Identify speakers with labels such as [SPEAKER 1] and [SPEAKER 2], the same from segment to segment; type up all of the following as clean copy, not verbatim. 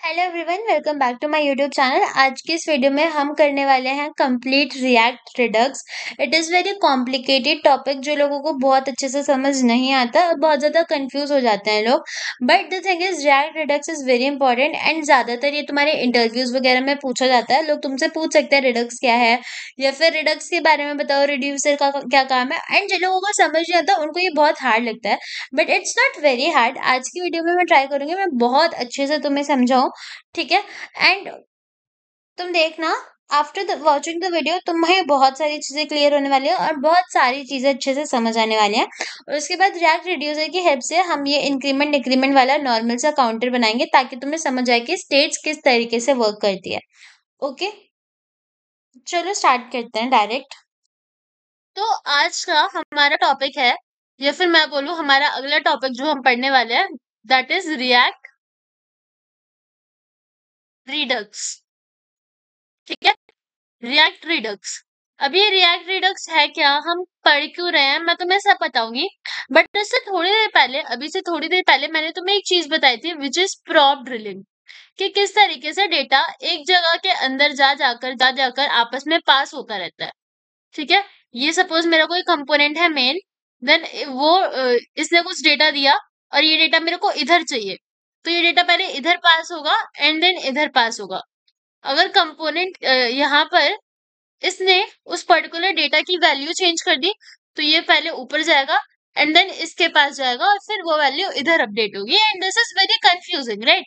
[SPEAKER 1] Hello everyone, welcome back to my YouTube channel. आज की इस वीडियो में हम करने वाले हैं complete React Redux. It is very complicated topic जो लोगों को बहुत अच्छे से समझ नहीं आता और बहुत ज़्यादा कंफ्यूज हो जाते हैं लोग। But the thing is react Redux is very important and ज़्यादातर ये तुम्हारे इंटरव्यूज वगैरह में पूछा जाता है। लोग तुमसे पूछ सकते हैं रिडक्स क्या है, या फिर रिडक्स के बारे में बताओ, रिड्यूसर का क्या काम है। एंड जिन लोगों को समझ नहीं आता उनको ये बहुत हार्ड लगता है, but it's not very hard. आज की वीडियो में मैं ट्राई करूंगी मैं बहुत अच्छे से तुम्हें समझाऊं, ठीक है। एंड तुम देखना, after the watching the video तुम्हें बहुत सारी चीजें क्लियर होने वाली है और बहुत सारी चीजें अच्छे से समझ आने वाली हैं। और उसके बाद रिएक्ट रिड्यूसर की हेल्प से हम ये इंक्रीमेंट डिक्रीमेंट वाला नॉर्मल सा काउंटर बनाएंगे ताकि तुम्हें समझ आए कि स्टेट्स किस तरीके से वर्क करती है। ओके, चलो स्टार्ट करते हैं डायरेक्ट। तो आज का हमारा टॉपिक है, या फिर मैं बोलूं हमारा अगला टॉपिक जो हम पढ़ने वाले हैं, दैट इज रिएक्ट रिडक्स। ठीक है, रिएक्ट रिडक्स। अब ये रिएक्ट रिडक्स है क्या, हम पढ़ क्यों रहे हैं, मैं तुम्हें सब बताऊंगी। बट इससे थोड़ी देर पहले, अभी से थोड़ी देर पहले मैंने तुम्हें एक चीज बताई थी विच इज प्रॉप ड्रिलिंग, कि किस तरीके से डेटा एक जगह के अंदर जा जाकर आपस में पास होता रहता है। ठीक है, ये सपोज मेरा कोई कंपोनेंट है मेन, देन वो इसने कुछ डेटा दिया और ये डेटा मेरे को इधर चाहिए, तो ये डेटा पहले इधर पास होगा एंड देन इधर पास होगा। अगर कंपोनेंट यहाँ पर इसने उस पर्टिकुलर डेटा की वैल्यू चेंज कर दी, तो ये पहले ऊपर जाएगा एंड देन इसके पास जाएगा और फिर वो वैल्यू इधर अपडेट होगी, and this is very confusing, right.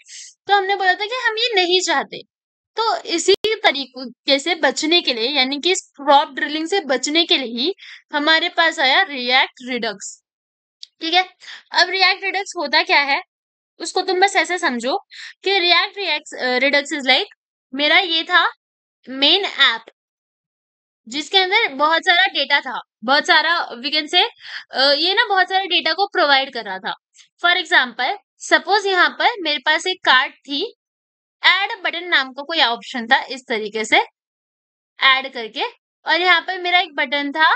[SPEAKER 1] तो हमने बोला था कि हम ये नहीं चाहते। तो इसी तरीके से बचने के लिए, यानी कि इस प्रॉप ड्रिलिंग से बचने के लिए ही हमारे पास आया रिएक्ट रिडक्स। ठीक है, अब रिएक्ट रिडक्स होता क्या है उसको तुम बस ऐसे समझो कि रिएक्ट रिडक्स इज लाइक, मेरा ये था मेन ऐप जिसके अंदर बहुत सारा डेटा था, बहुत सारा वी कैन से ये ना बहुत सारे डेटा को प्रोवाइड कर रहा था। फॉर एग्जाम्पल सपोज यहाँ पर मेरे पास एक कार्ड थी, ऐड बटन नाम का कोई ऑप्शन था, इस तरीके से ऐड करके, और यहाँ पर मेरा एक बटन था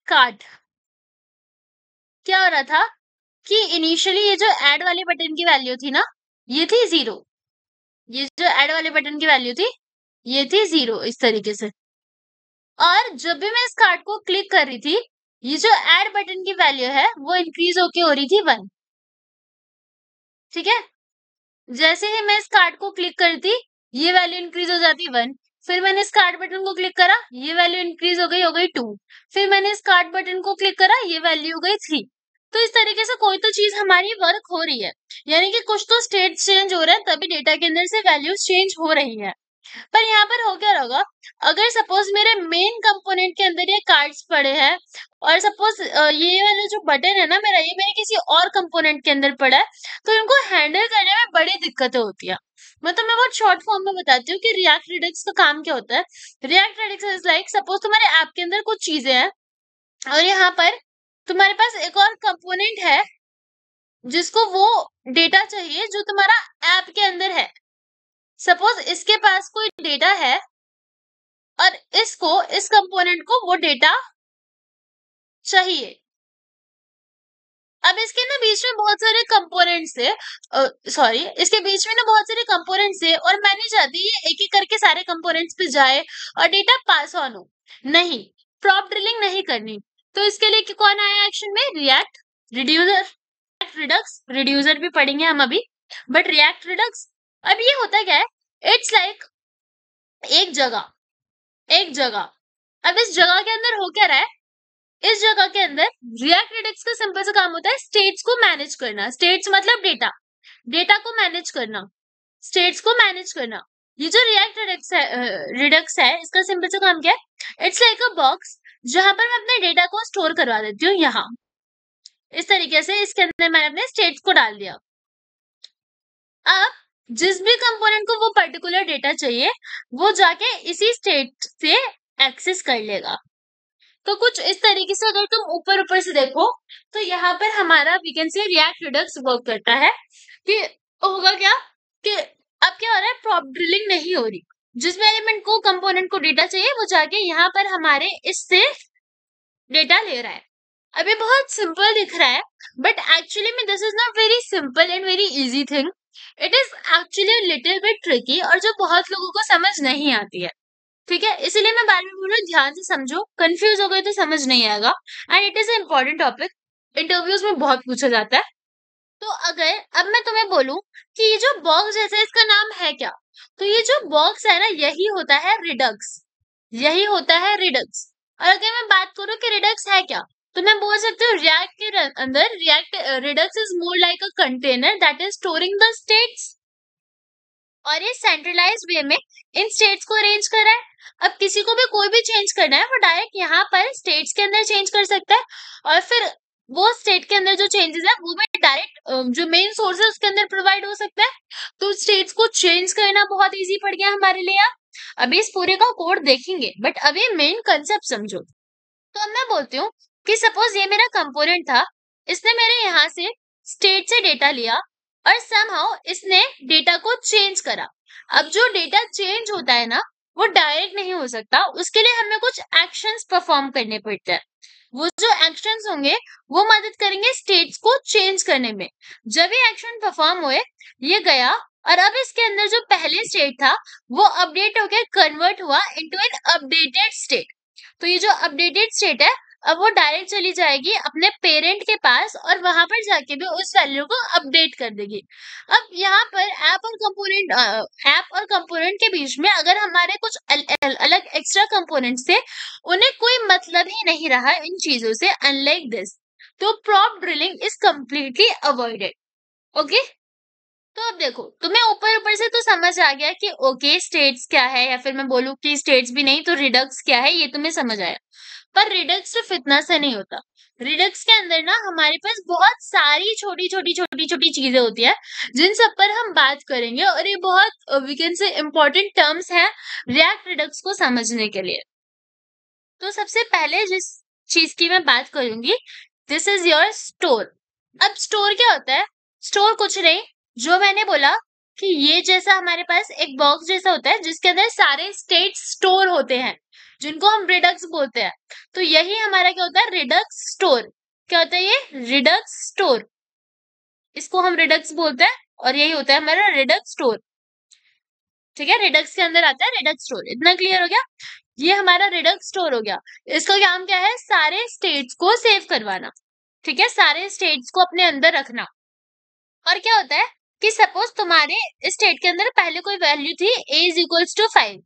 [SPEAKER 1] कार्ड। क्या हो रहा था कि इनिशियली ये जो ऐड वाले बटन की वैल्यू थी ना, ये थी 0। ये जो ऐड वाले बटन की वैल्यू थी ये थी 0, इस तरीके से। और जब भी मैं इस कार्ड को क्लिक कर रही थी, ये जो ऐड बटन की वैल्यू है वो इंक्रीज होके हो रही थी 1। ठीक है, जैसे ही मैं इस कार्ड को क्लिक करती, ये वैल्यू इंक्रीज हो जाती 1। फिर मैंने इस कार्ड बटन को क्लिक करा, ये वैल्यू इंक्रीज हो गई 2। फिर मैंने इस कार्ड बटन को क्लिक करा, ये वैल्यू हो गई 3। तो इस तरीके से कोई तो चीज हमारी वर्क हो रही है, यानी कि कुछ तो स्टेट चेंज हो रहा है, तभी डेटा के अंदर से वैल्यूज चेंज हो रही है। पर यहाँ पर हो क्या होगा, अगर सपोज मेरे मेन कंपोनेंट के अंदर ये कार्ड्स पड़े हैं और सपोज ये वाला जो बटन है ना मेरा, ये मेरे किसी और कंपोनेंट के अंदर पड़ा है, तो इनको हैंडल करने में बड़ी दिक्कतें होती है। मतलब मैं बहुत शॉर्ट फॉर्म में बताती हूँ कि रिएक्ट रिडक्स का काम क्या होता है। React Redux is like, suppose तुम्हारे ऐप के अंदर कुछ चीजें हैं और यहाँ पर तुम्हारे पास एक और कंपोनेंट है जिसको वो डेटा चाहिए जो तुम्हारा ऐप के अंदर है। सपोज इसके पास कोई डेटा है और इसको, इस कंपोनेंट को वो डेटा चाहिए। अब इसके ना बीच में बहुत सारे कंपोनेंट्स है, सॉरी, इसके बीच में ना बहुत सारे कंपोनेंट्स है और मैं नहीं चाहती ये एक एक करके सारे कंपोनेंट्स पे जाए और डेटा पास ऑन हो। नहीं, प्रॉप ड्रिलिंग नहीं करनी। तो इसके लिए कौन आया एक्शन में, रिएक्ट रिड्यूसर। रिडक्स रिड्यूसर भी पढ़ेंगे हम अभी, बट रिएक्ट रिडक्स। अब ये होता क्या है, इट्स लाइक एक जगह, एक जगह। अब इस जगह के अंदर हो क्या रहा है, इस जगह के अंदर रिएक्ट रिडक्स का सिंपल सा काम होता है स्टेट्स को मैनेज करना। स्टेट्स मतलब डेटा, डेटा को मैनेज करना, स्टेट्स को मैनेज करना। ये जो रिएक्ट रिडक्स है इसका सिंपल सा काम क्या है, इट्स लाइक अ बॉक्स जहां पर मैं अपने डेटा को स्टोर करवा देती हूँ। यहाँ इस तरीके से इसके अंदर मैंने अपने स्टेट्स को डाल दिया। अब जिस भी कंपोनेंट को वो पर्टिकुलर डेटा चाहिए, वो जाके इसी स्टेट से एक्सेस कर लेगा। तो कुछ इस तरीके से अगर तुम ऊपर ऊपर से देखो, तो यहाँ पर हमारा we can say React Redux work करता है कि होगा क्या, कि अब क्या हो रहा है, प्रॉप ड्रिलिंग नहीं हो रही। जिस भी एलिमेंट को, कंपोनेंट को डेटा चाहिए, वो जाके यहाँ पर हमारे इससे डेटा ले रहा है। अभी बहुत सिंपल दिख रहा है, बट एक्चुअली में this is not very simple and very easy thing. It is actually little bit tricky और जो बहुत लोगों को समझ नहीं आती है। ठीक है, इसीलिए मैं बार बार बोल रही हूँ, ध्यान से समझो, कंफ्यूज हो गए तो समझ नहीं आएगा। And it is important topic, interviews में बहुत पूछा जाता है। तो अगर अब मैं तुम्हें बोलूं कि ये जो बॉक्स जैसा है, इसका नाम है क्या, तो ये जो बॉक्स है ना, यही होता है रिडक्स, यही होता है रिडक्स। और अगर मैं बात करूं कि रिडक्स है क्या, तो मैं बोल सकती हूँ रिएक्ट के अंदर react Redux is more like a container that is storing the states, और ये सेंट्रलाइज्ड वे में इन स्टेट्स को अरेंज कर रहा है। अब किसी को भी कोई भी चेंज करना है, वो डायरेक्ट यहाँ पर स्टेट्स के अंदर चेंज कर सकता है, और फिर वो स्टेट के अंदर जो चेंजेस है वो भी डायरेक्ट जो मेन सोर्स है उसके अंदर प्रोवाइड हो सकता है। तो स्टेट्स को चेंज करना बहुत इजी पड़ गया हमारे लिए। आप अभी इस पूरे का कोड देखेंगे, बट अभी मेन कंसेप्ट समझो। तो अब मैं बोलती हूँ कि सपोज ये मेरा कंपोनेंट था, इसने मेरे यहाँ से स्टेट से डेटा लिया और समहाउ इसने डेटा को चेंज करा। अब जो डेटा चेंज होता है ना, वो डायरेक्ट नहीं हो सकता, उसके लिए हमें कुछ एक्शंस परफॉर्म करने पड़ते हैं। वो जो एक्शंस होंगे वो मदद करेंगे स्टेट्स को चेंज करने में। जब ये एक्शन परफॉर्म हुए, ये गया, और अब इसके अंदर जो पहले स्टेट था वो अपडेट होकर कन्वर्ट हुआ इनटू एन अपडेटेड स्टेट। तो ये जो अपडेटेड स्टेट है, अब वो डायरेक्ट चली जाएगी अपने पेरेंट के पास और वहां पर जाके भी उस वैल्यू को अपडेट कर देगी। अब यहाँ पर ऐप और कंपोनेंट के बीच में अगर हमारे कुछ अलग एक्स्ट्रा कंपोनेंट्स थे, उन्हें कोई मतलब ही नहीं रहा इन चीजों से, अनलाइक दिस। तो prop drilling is completely avoided. Okay, तो अब देखो, तुम्हें ऊपर ऊपर से तो समझ आ गया कि ओके स्टेट्स क्या है, या फिर मैं बोलूं कि स्टेट्स भी नहीं तो रिडक्स क्या है, ये तुम्हें समझ आया। पर रिडक्स सिर्फ इतना से नहीं होता। रिडक्स के अंदर ना हमारे पास बहुत सारी छोटी छोटी छोटी छोटी चीजें होती है, जिन सब पर हम बात करेंगे, और ये बहुत we can say important terms हैं रिएक्ट रिडक्स को समझने के लिए। तो सबसे पहले जिस चीज की मैं बात करूंगी, दिस इज योर स्टोर। अब स्टोर क्या होता है? स्टोर कुछ नहीं, जो मैंने बोला कि ये जैसा हमारे पास एक बॉक्स जैसा होता है जिसके अंदर सारे स्टेट स्टोर होते हैं, जिनको हम रिडक्स बोलते हैं। तो यही हमारा क्या होता है? Redux store. क्या होता है ये? Redux store. इसको हम रिडक्स बोलते हैं, और यही होता है हमारा रिडक्स स्टोर। ठीक है, रिडक्स के अंदर आता है रिडक्स स्टोर। इतना क्लियर हो गया? ये हमारा रिडक्स स्टोर हो गया। इसका काम क्या है? सारे स्टेट्स को सेव करवाना। ठीक है, सारे स्टेट्स को अपने अंदर रखना। और क्या होता है कि सपोज तुम्हारे स्टेट के अंदर पहले कोई वैल्यू थी a इज इक्वल्स टू 5।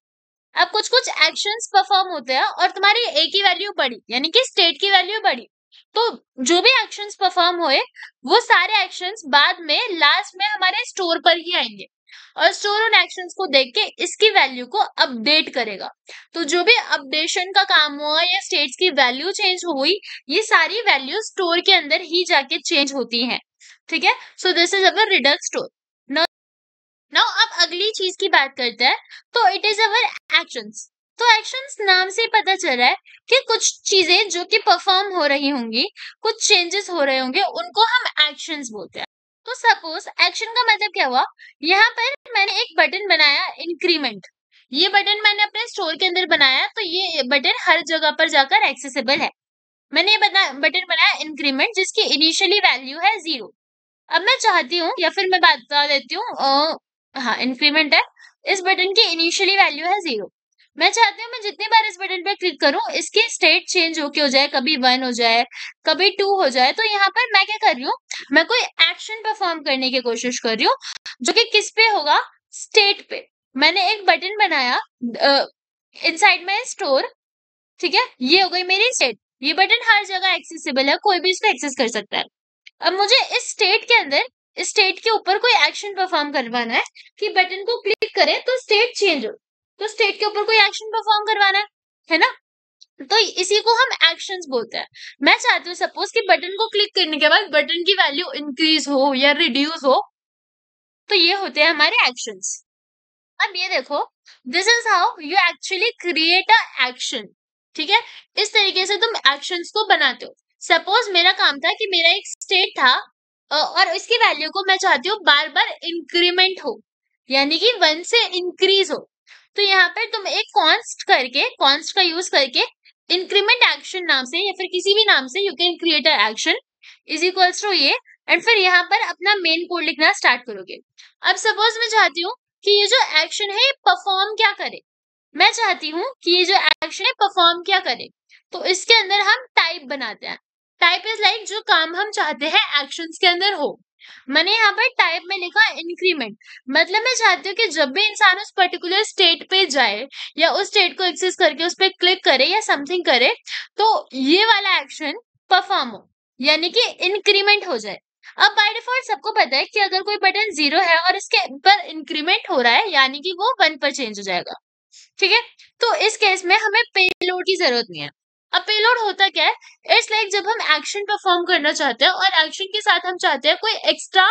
[SPEAKER 1] अब कुछ कुछ एक्शंस परफॉर्म होते हैं और तुम्हारी a की वैल्यू बढ़ी, यानी कि स्टेट की वैल्यू बढ़ी। तो जो भी एक्शंस परफॉर्म हुए, वो सारे एक्शंस बाद में लास्ट में हमारे स्टोर पर ही आएंगे, और स्टोर उन एक्शंस को देख के इसकी वैल्यू को अपडेट करेगा। तो जो भी अपडेशन का काम हुआ या स्टेट्स की वैल्यू चेंज हुई, ये सारी वैल्यू स्टोर के अंदर ही जाके चेंज होती हैं। ठीक है, सो this is our Redux store. Now अब अगली चीज की बात करते हैं, तो इट इज अवर एक्शंस। तो एक्शंस नाम से पता चल रहा है कि कुछ चीजें जो कि परफॉर्म हो रही होंगी, कुछ चेंजेस हो रहे होंगे, उनको हम एक्शंस बोलते हैं। तो सपोज एक्शन का मतलब क्या हुआ? यहाँ पर मैंने एक बटन बनाया इंक्रीमेंट। ये बटन मैंने अपने स्टोर के अंदर बनाया, तो ये बटन हर जगह पर जाकर एक्सेसिबल है। मैंने ये बटन बनाया इंक्रीमेंट, जिसकी इनिशियली वैल्यू है 0। अब मैं चाहती हूँ, या फिर मैं बता देती हूँ, हाँ इंक्रीमेंट है, इस बटन की इनिशियली वैल्यू है 0। मैं चाहती हूँ मैं जितनी बार इस बटन पे क्लिक करूँ, इसकी स्टेट चेंज होके हो जाए, कभी 1 हो जाए, कभी 2 हो जाए। तो यहाँ पर मैं क्या कर रही हूँ? मैं कोई एक्शन परफॉर्म करने की कोशिश कर रही हूँ, जो कि किस पे होगा? स्टेट पे। मैंने एक बटन बनाया इनसाइड माई स्टोर। ठीक है, ये हो गई मेरी स्टेट। ये बटन हर जगह एक्सेसिबल है, कोई भी इसको एक्सेस कर सकता है। अब मुझे इस स्टेट के अंदर, इस स्टेट के ऊपर कोई एक्शन परफॉर्म करवाना है कि बटन को क्लिक करें तो स्टेट चेंज हो। तो स्टेट के ऊपर कोई एक्शन परफॉर्म करवाना है ना? तो इसी को हम एक्शंस बोलते हैं। मैं चाहती हूँ सपोज कि बटन को क्लिक करने के बाद बटन की वैल्यू इंक्रीज हो या रिड्यूस हो, तो ये होते हैं हमारे एक्शंस। अब ये देखो, this is how you actually create a action. ठीक है, इस तरीके से तुम एक्शंस को बनाते हो। सपोज मेरा काम था कि मेरा एक स्टेट था, और इसकी वैल्यू को मैं चाहती हूँ बार बार इंक्रीमेंट हो, यानी कि 1 से इंक्रीज हो। तो यहाँ पर तुम एक कॉन्स्ट का यूज करके इंक्रीमेंट एक्शन नाम से या फिर किसी भी नाम से you can create a action is equals to ये एंड फिर यहाँ पर अपना मेन कोड लिखना स्टार्ट करोगे। अब सपोज मैं चाहती हूँ कि ये जो एक्शन है ये परफॉर्म क्या करे, मैं चाहती हूँ कि ये जो एक्शन है परफॉर्म क्या करे, तो इसके अंदर हम टाइप बनाते हैं। टाइप इज लाइक जो काम हम चाहते हैं एक्शंस के अंदर हो। मैंने यहाँ पर टाइप में लिखा इंक्रीमेंट, मतलब मैं चाहती हूँ कि जब भी इंसान उस पर्टिकुलर स्टेट पे जाए या उस स्टेट को एक्सेस करके उस पर क्लिक करे या समथिंग करे, तो ये वाला एक्शन परफॉर्म हो, यानी कि इंक्रीमेंट हो जाए। अब बाय डिफॉल्ट सबको पता है कि अगर कोई बटन 0 है और इसके ऊपर इंक्रीमेंट हो रहा है, यानी कि वो 1 पर चेंज हो जाएगा। ठीक है, तो इस केस में हमें पेलोड की जरूरत नहीं है। अब पेलोड होता क्या है, इट्स लाइक जब हम एक्शन परफॉर्म करना चाहते हैं और एक्शन के साथ हम चाहते हैं कोई एक्स्ट्रा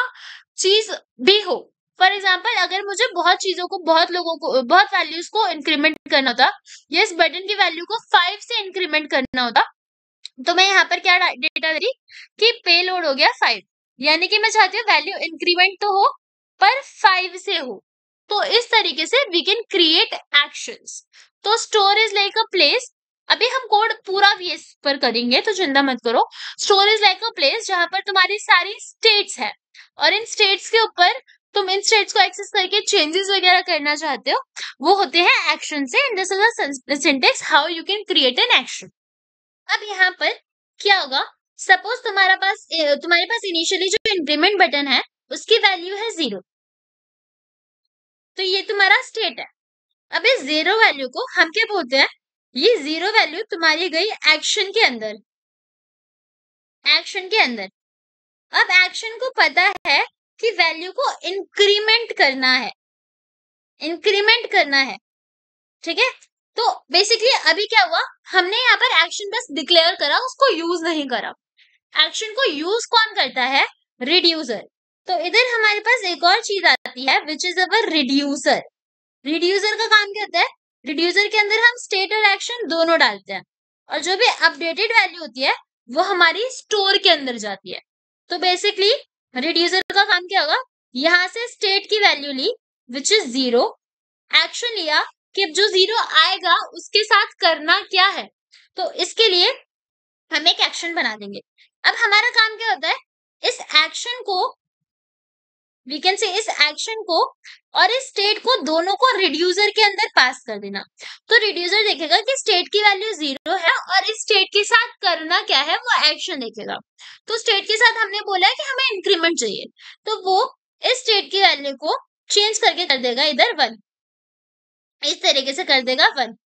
[SPEAKER 1] चीज भी हो। फॉर एग्जाम्पल, अगर मुझे बहुत चीजों को, बहुत लोगों को, बहुत वैल्यूज को इंक्रीमेंट करना होता, या इस बटन की वैल्यू को 5 से इंक्रीमेंट करना होता, तो मैं यहाँ पर क्या डेटा दे रही कि पेलोड हो गया 5, यानी कि मैं चाहती हूँ वैल्यू इंक्रीमेंट तो हो पर 5 से हो। तो इस तरीके से वी कैन क्रिएट एक्शंस। तो store is like a place, अभी हम कोड पूरा VS पर करेंगे तो चिंता मत करो। Store is like a place जहां पर तुम्हारी सारी स्टेट्स है, और इन स्टेट्स के ऊपर तुम इन स्टेट्स को एक्सेस करके चेंजेस वगैरह करना चाहते हो, वो होते हैं एक्शन से। And this is the syntax how you can create an action. अब यहाँ पर क्या होगा, सपोज तुम्हारे पास इनिशियली जो इंक्रीमेंट बटन है उसकी वैल्यू है 0, तो ये तुम्हारा स्टेट है। अब इस 0 वैल्यू को हम क्या बोलते हैं, ये 0 वैल्यू तुम्हारी गई एक्शन के अंदर, एक्शन के अंदर। अब एक्शन को पता है कि वैल्यू को इंक्रीमेंट करना है, इंक्रीमेंट करना है। ठीक है, तो बेसिकली अभी क्या हुआ, हमने यहाँ पर एक्शन बस डिक्लेयर करा, उसको यूज नहीं करा। एक्शन को यूज कौन करता है, रिड्यूसर। तो इधर हमारे पास एक और चीज आती है which is our reducer. Reducer का काम क्या होता है, रिड्यूसर के अंदर हम स्टेट और एक्शन दोनों डालते हैं, और जो भी अपडेटेड वैल्यू होती है वो हमारी स्टोर के अंदर जाती है। तो बेसिकली रिड्यूसर का काम क्या होगा, यहां से स्टेट की वैल्यू ली विच इज 0, एक्शन लिया कि जो 0 आएगा उसके साथ करना क्या है, तो इसके लिए हम एक एक्शन बना देंगे। अब हमारा काम क्या होता है, इस एक्शन को, वी कैन से इस एक्शन को और इस स्टेट को दोनों को रिड्यूसर के अंदर पास कर देना। तो रिड्यूसर देखेगा कि स्टेट की वैल्यू 0 है और इस स्टेट के साथ करना क्या है, वो एक्शन देखेगा। तो स्टेट के साथ हमने बोला है कि हमें इंक्रीमेंट चाहिए, तो वो इस स्टेट की वैल्यू को चेंज करके कर देगा इधर 1, इस तरीके से कर देगा 1।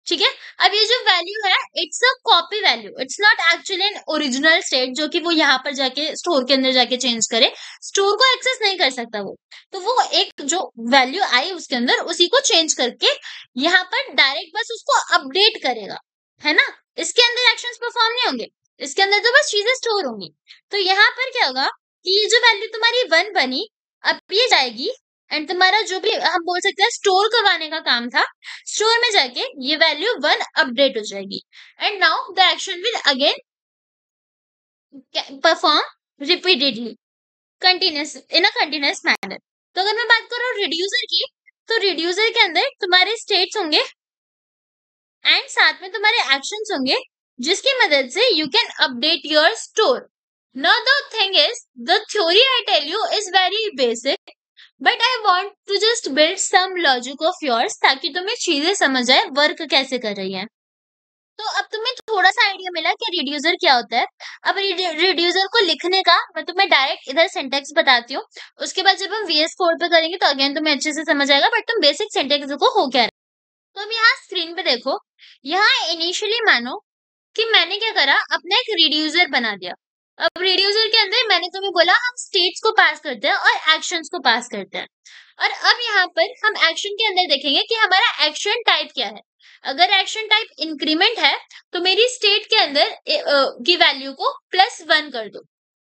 [SPEAKER 1] ठीक है, अब ये जो वैल्यू है it's a copy value, it's not actually an original state जो कि वो यहाँ पर जाके स्टोर के अंदर जाके चेंज करे, स्टोर को एक्सेस नहीं कर सकता वो। तो वो एक जो वैल्यू आई उसके अंदर उसी को चेंज करके यहाँ पर डायरेक्ट बस उसको अपडेट करेगा, है ना। इसके अंदर एक्शंस परफॉर्म नहीं होंगे, इसके अंदर तो बस चीजें स्टोर होंगी। तो यहाँ पर क्या होगा कि ये जो वैल्यू तुम्हारी 1 बनी, अब ये जाएगी एंड तुम्हारा जो भी हम बोल सकते हैं स्टोर करवाने का काम था, स्टोर में जाके ये वैल्यू 1 अपडेट हो जाएगी। And now the action will again perform repeatedly, continuous, in a continuous manner. तो अगर मैं बात करूं रिड्यूसर की, तो रिड्यूसर के अंदर तुम्हारे स्टेट्स होंगे एंड साथ में तुम्हारे एक्शंस होंगे, जिसकी मदद से you can update your store. Now the thing is, the theory I tell you is very basic, but I want to just build some logic of yours, ताकि तुम्हें चीजें समझ आए वर्क कैसे कर रही है। तो अब तुम्हें थोड़ा सा आइडिया मिला कि रिड्यूसर क्या होता है। अब रिड्यूसर को लिखने का मैं तुम्हें डायरेक्ट इधर सिंटेक्स बताती हूँ, उसके बाद जब हम VS कोड पे करेंगे तो अगेन तुम्हें अच्छे से समझ आएगा, बट तुम बेसिक सिंटेक्स देखो हो क्या रहा है। तो अब यहाँ स्क्रीन पे देखो, यहाँ इनिशियली मानो कि मैंने क्या करा, अपना एक रिड्यूसर बना दिया। अब रिड्यूसर के अंदर मैंने तुम्हें बोला हम स्टेट्स को पास करते हैं और एक्शंस को पास करते हैं, और अब यहाँ पर हम एक्शन के अंदर देखेंगे कि हमारा एक्शन टाइप क्या है। अगर एक्शन टाइप इंक्रीमेंट है तो मेरी स्टेट के अंदर की वैल्यू को +1 कर दो,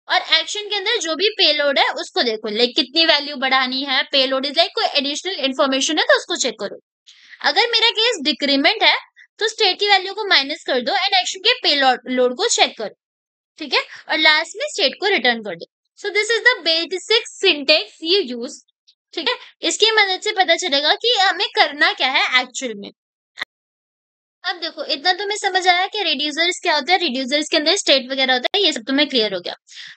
[SPEAKER 1] और एक्शन के अंदर जो भी पेलोड है उसको देखो, लाइक कितनी वैल्यू बढ़ानी है, पेलोड इज लाइक कोई एडिशनल इन्फॉर्मेशन है तो उसको चेक करो। अगर मेरा केस डिक्रीमेंट है तो स्टेट की वैल्यू को माइनस कर दो एंड एक्शन के पेलोड लोड को चेक करो। ठीक है, और लास्ट में स्टेट को रिटर्न कर दो। So this is the basic syntax you use. ठीक है, इसकी मदद से पता चलेगा कि हमें करना क्या है एक्चुअल में। अब देखो इतना तुम्हें समझ आया कि रिड्यूसर्स क्या होता है, रिड्यूसर्स के अंदर स्टेट वगैरह होता है, ये सब तुम्हें क्लियर हो गया।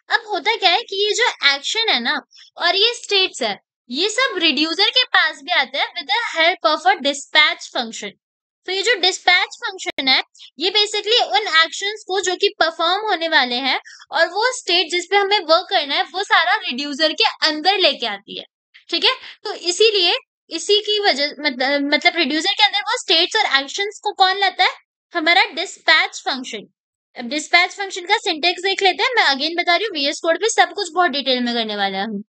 [SPEAKER 1] अब होता क्या है कि ये जो एक्शन है ना और ये स्टेट्स है, ये सब रिड्यूसर के पास भी आते हैं with the help of a dispatch function. तो ये जो डिस्पैच फंक्शन है, ये बेसिकली उन एक्शंस को जो कि परफॉर्म होने वाले हैं और वो स्टेट जिस पे हमें वर्क करना है, वो सारा रिड्यूसर के अंदर लेके आती है। ठीक है, तो इसीलिए इसी की वजह मतलब रिड्यूसर के अंदर वो स्टेट्स और एक्शंस को कौन लाता है, हमारा डिस्पैच फंक्शन। अब डिस्पैच फंक्शन का सिंटेक्स देख लेते हैं, मैं अगेन बता रही हूँ, वीएस कोड पे सब कुछ बहुत डिटेल में करने वाला हूँ।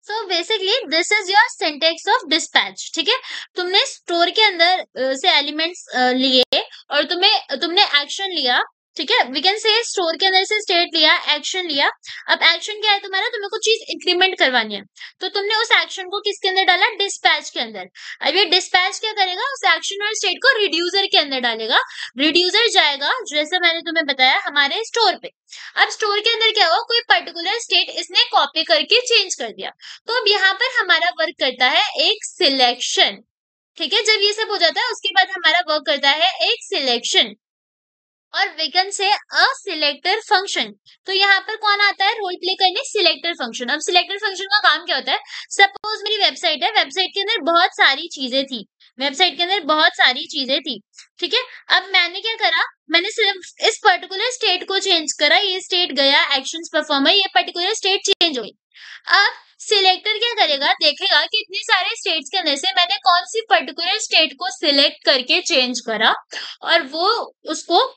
[SPEAKER 1] So basically this is your syntax of dispatch. ठीक है, तुमने स्टोर के अंदर से एलिमेंट्स लिए और तुमने एक्शन लिया। ठीक है, वी कैन से स्टोर के अंदर से स्टेट लिया, एक्शन लिया। अब एक्शन क्या है तुम्हारा, तुम्हें कुछ चीज इंक्रीमेंट करवानी है, तो तुमने उस एक्शन को किसके अंदर डाला, डिस्पैच के अंदर। अब ये डिस्पैच क्या करेगा, उस एक्शन और स्टेट को रिड्यूसर के अंदर डालेगा। रिड्यूसर जाएगा जैसे मैंने तुम्हें बताया हमारे स्टोर पे। अब स्टोर के अंदर क्या हुआ, कोई पर्टिकुलर स्टेट इसने कॉपी करके चेंज कर दिया, तो अब यहाँ पर हमारा वर्क करता है एक सिलेक्शन। ठीक है, जब ये सब हो जाता है उसके बाद हमारा वर्क करता है एक सिलेक्शन और we can say a selector function. तो यहाँ पर कौन आता है रोल प्ले करने, सिलेक्टर फंक्शन। अब सिलेक्टर फंक्शन का काम क्या होता है, सपोज मेरी वेबसाइट है, वेबसाइट के अंदर बहुत सारी चीजें थी, वेबसाइट के अंदर बहुत सारी चीजें थी। ठीक है, अब मैंने क्या करा, मैंने सिर्फ इस पर्टिकुलर स्टेट को चेंज करा, ये स्टेट गया, एक्शंस परफॉर्म है, ये पर्टिकुलर स्टेट चेंज हो गई। अब सिलेक्टर क्या करेगा, देखेगा कि इतने सारे स्टेट्स के अंदर से मैंने कौन सी पर्टिकुलर स्टेट को सिलेक्ट करके चेंज करा, और वो उसको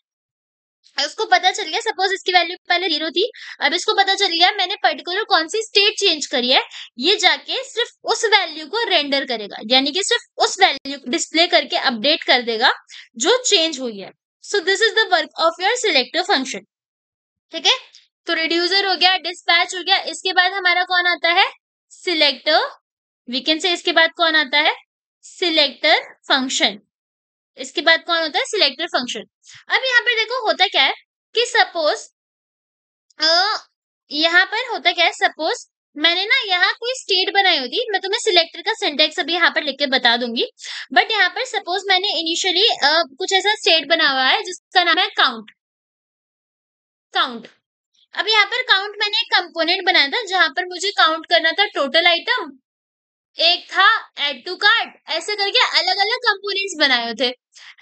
[SPEAKER 1] उसको पता चल गया, सपोज इसकी वैल्यू पहले 0 थी, अब इसको पता चल गया मैंने पर्टिकुलर कौन सी स्टेट चेंज करी है, ये जाके सिर्फ उस वैल्यू को रेंडर करेगा, यानी कि सिर्फ उस वैल्यू को डिस्प्ले करके अपडेट कर देगा जो चेंज हुई है। सो this is the work of your selector function. ठीक है, तो रिड्यूसर हो गया, डिस्पैच हो गया, इसके बाद हमारा कौन आता है, सिलेक्टर। वी कैन से इसके बाद कौन आता है, सिलेक्टर फंक्शन। इसके बाद कौन होता है, सिलेक्टर फंक्शन। अब यहाँ पर देखो होता क्या है कि सपोज यहाँ पर होता क्या है, सपोज मैंने ना यहाँ कोई स्टेट बनाई होती, मैं तुम्हें सिलेक्टर का सिंटेक्स अभी यहाँ पर लिख के बता दूंगी, बट यहाँ पर सपोज मैंने इनिशियली कुछ ऐसा स्टेट बना हुआ है जिसका नाम है काउंट। काउंट, अब यहाँ पर काउंट मैंने एक कंपोनेंट बनाया था जहां पर मुझे काउंट करना था टोटल आइटम, एक था एड टू कार्ट, ऐसे करके अलग अलग कंपोनेंट्स बनाए हुए थे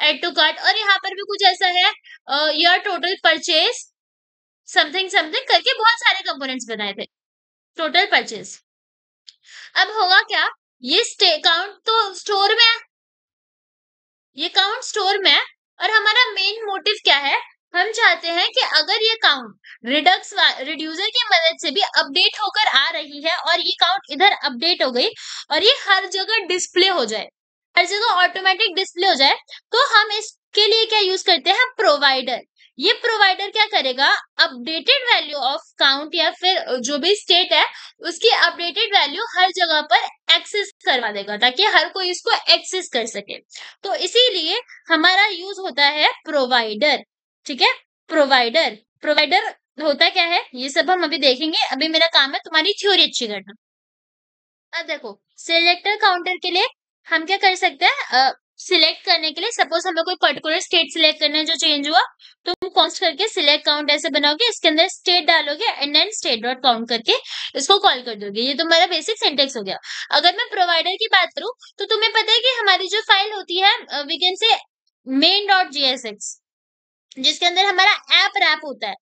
[SPEAKER 1] एड टू कार्ट। और यहाँ पर भी कुछ ऐसा है your total purchase something something करके बहुत सारे कंपोनेंट्स बनाए थे टोटल परचेज। अब होगा क्या, ये काउंट तो स्टोर में है, ये काउंट स्टोर में है, और हमारा मेन मोटिव क्या है, हम चाहते हैं कि अगर ये काउंट रिड्यूसर की मदद से भी अपडेट होकर आ रही है और ये काउंट इधर अपडेट हो गई और ये हर जगह डिस्प्ले हो जाए, हर जगह ऑटोमेटिक डिस्प्ले हो जाए, तो हम इसके लिए क्या यूज करते हैं, प्रोवाइडर। ये प्रोवाइडर क्या करेगा, अपडेटेड वैल्यू ऑफ काउंट या फिर जो भी स्टेट है उसकी अपडेटेड वैल्यू हर जगह पर एक्सेस करवा देगा ताकि हर कोई इसको एक्सेस कर सके। तो इसीलिए हमारा यूज होता है प्रोवाइडर। ठीक है, प्रोवाइडर। प्रोवाइडर होता क्या है ये सब हम अभी देखेंगे, अभी मेरा काम है तुम्हारी थ्योरी अच्छी करना। अब देखो सिलेक्टर काउंटर के लिए हम क्या कर सकते हैं, सिलेक्ट करने के लिए सपोज हमें कोई पर्टिकुलर स्टेट सिलेक्ट करना है जो चेंज हुआ, तो तुम कॉन्स्ट करके सिलेक्ट काउंट ऐसे बनाओगे, इसके अंदर स्टेट डालोगे and then state dot count करके इसको कॉल कर दोगे। ये तुम्हारा बेसिक सिंटेक्स हो गया। अगर मैं प्रोवाइडर की बात करूं तो तुम्हें पता है कि हमारी जो फाइल होती है वी कैन से main.jsx, जिसके अंदर हमारा ऐप रैप होता है,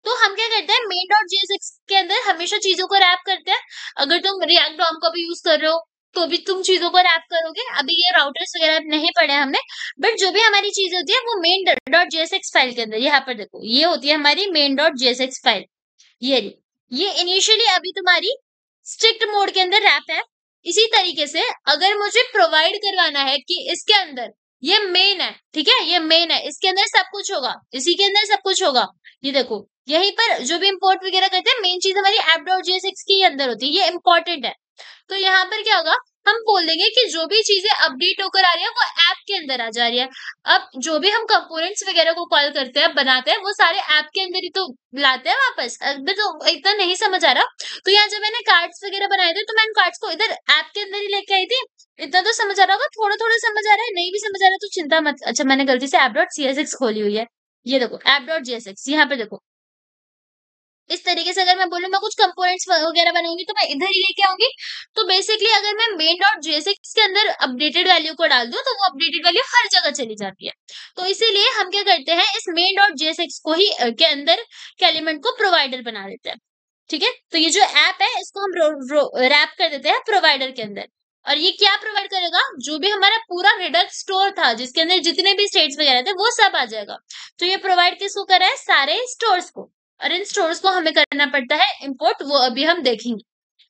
[SPEAKER 1] तो हम क्या करते हैं main.jsx के अंदर हमेशा चीजों को रैप करते हैं। अगर तुम रिएक्ट डॉम का भी यूज कर रहे हो तो भी तुम चीजों को रैप करोगे। अभी ये राउटर्स वगैरह नहीं पढ़े हमने, बट जो भी हमारी चीज होती है वो main.jsx फाइल के अंदर, यहाँ पर देखो ये होती है हमारी main.jsx फाइल। ये इनिशियली अभी तुम्हारी स्ट्रिक्ट मोड के अंदर रैप है। इसी तरीके से अगर मुझे प्रोवाइड करवाना है कि इसके अंदर ये मेन है, ठीक है, ये मेन है, इसके अंदर सब कुछ होगा, इसी के अंदर सब कुछ होगा, ये देखो यहीं पर जो भी इंपोर्ट वगैरह करते हैं मेन चीज हमारी app.jsx के अंदर होती है, ये इंपॉर्टेंट है। तो यहाँ पर क्या होगा, हम बोल देंगे कि जो भी चीजें अपडेट होकर आ रही है वो ऐप के अंदर आ जा रही है। अब जो भी हम कंपोनेंट्स वगैरह को कॉल करते हैं बनाते हैं वो सारे ऐप के अंदर ही तो लाते हैं वापस। अभी तो इतना नहीं समझ आ रहा, तो यहाँ जब मैंने कार्ड्स वगैरह बनाए थे तो मैं कार्ड्स को इधर ऐप के अंदर ही लेके आई थी, इतना तो समझ आ रहा होगा, थोड़ा थोड़ा समझ आ रहा है, नहीं भी समझ आ रहा है तो चिंता मत। अच्छा, मैंने गलती से app.csx खोली हुई है, ये देखो app.jsx, यहाँ पे देखो। इस तरीके से अगर मैं बोलूँ मैं कुछ कंपोनेंट्स वगैरह बनाऊंगी तो मैं इधर ही लेके आऊंगी। तो बेसिकली अगर मैं main.jsx के अंदर अपडेटेड वैल्यू को डाल दूं तो वो अपडेटेड वैल्यू हर जगह चली जाती है। तो इसीलिए हम क्या करते हैं, इस main.jsx को ही के अंदर के एलिमेंट को प्रोवाइडर बना देते हैं। ठीक है, तो ये जो ऐप है इसको हम रैप कर देते हैं प्रोवाइडर के अंदर। और ये क्या प्रोवाइड करेगा, जो भी हमारा पूरा रिडक्स स्टोर था जिसके अंदर जितने भी स्टेट्स वगैरह थे वो सब आ जाएगा। तो ये प्रोवाइड किसको कर रहा है, सारे स्टोर्स को। और इन स्टोर्स को हमें करना पड़ता है इंपोर्ट, वो अभी हम देखेंगे।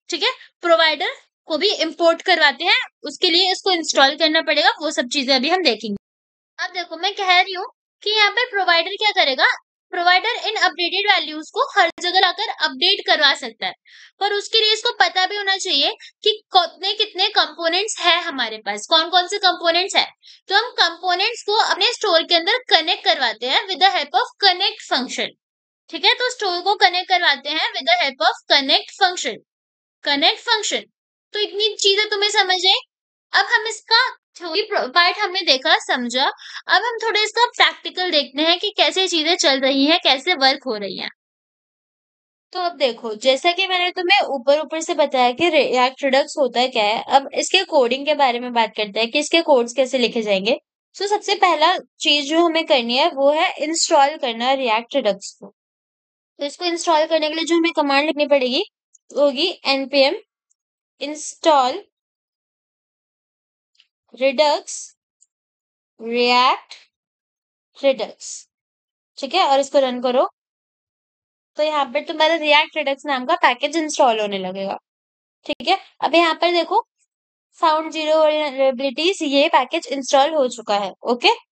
[SPEAKER 1] ठीक है, प्रोवाइडर को भी इंपोर्ट करवाते हैं, उसके लिए इसको इंस्टॉल करना पड़ेगा, वो सब चीजें अभी हम देखेंगे। अब देखो मैं कह रही हूँ कि यहाँ पे प्रोवाइडर क्या करेगा, प्रोवाइडर इन अपडेटेड वैल्यूज को हर जगह लाकर अपडेट करवा सकता है। पर उसके लिए इसको पता भी होना चाहिए कि कितने कितने कंपोनेंट्स है हमारे पास, कौन कौन से कंपोनेंट्स है। तो हम कंपोनेंट्स को अपने स्टोर के अंदर कनेक्ट करवाते हैं with the help of connect function. ठीक है, तो स्टोर को कनेक्ट करवाते हैं with the help of connect function. Connect function, तो इतनी चीजें तुम्हें समझ आई। अब हम इसका थ्योरी पार्ट हमने देखा समझा, अब हम थोड़े इसका प्रैक्टिकल देखते हैं कि कैसे चीजें चल रही हैं, कैसे वर्क हो रही हैं। तो अब देखो, जैसा कि मैंने तुम्हें ऊपर ऊपर से बताया कि रिएक्ट रिडक्स होता है क्या है, अब इसके कोडिंग के बारे में बात करते हैं कि इसके कोड्स कैसे लिखे जाएंगे। तो सबसे पहला चीज जो हमें करनी है वो है इंस्टॉल करना रिएक्ट रिडक्स को। तो इसको इंस्टॉल करने के लिए जो हमें कमांड लिखनी पड़ेगी वो होगी npm install redux react redux। ठीक है, और इसको रन करो तो यहाँ पर तुम्हारा रिएक्ट redux नाम का पैकेज इंस्टॉल होने लगेगा। ठीक है, अब यहाँ पर देखो फाउंड जीरो वल्नरेबिलिटीज, ये पैकेज इंस्टॉल हो चुका है। ओके,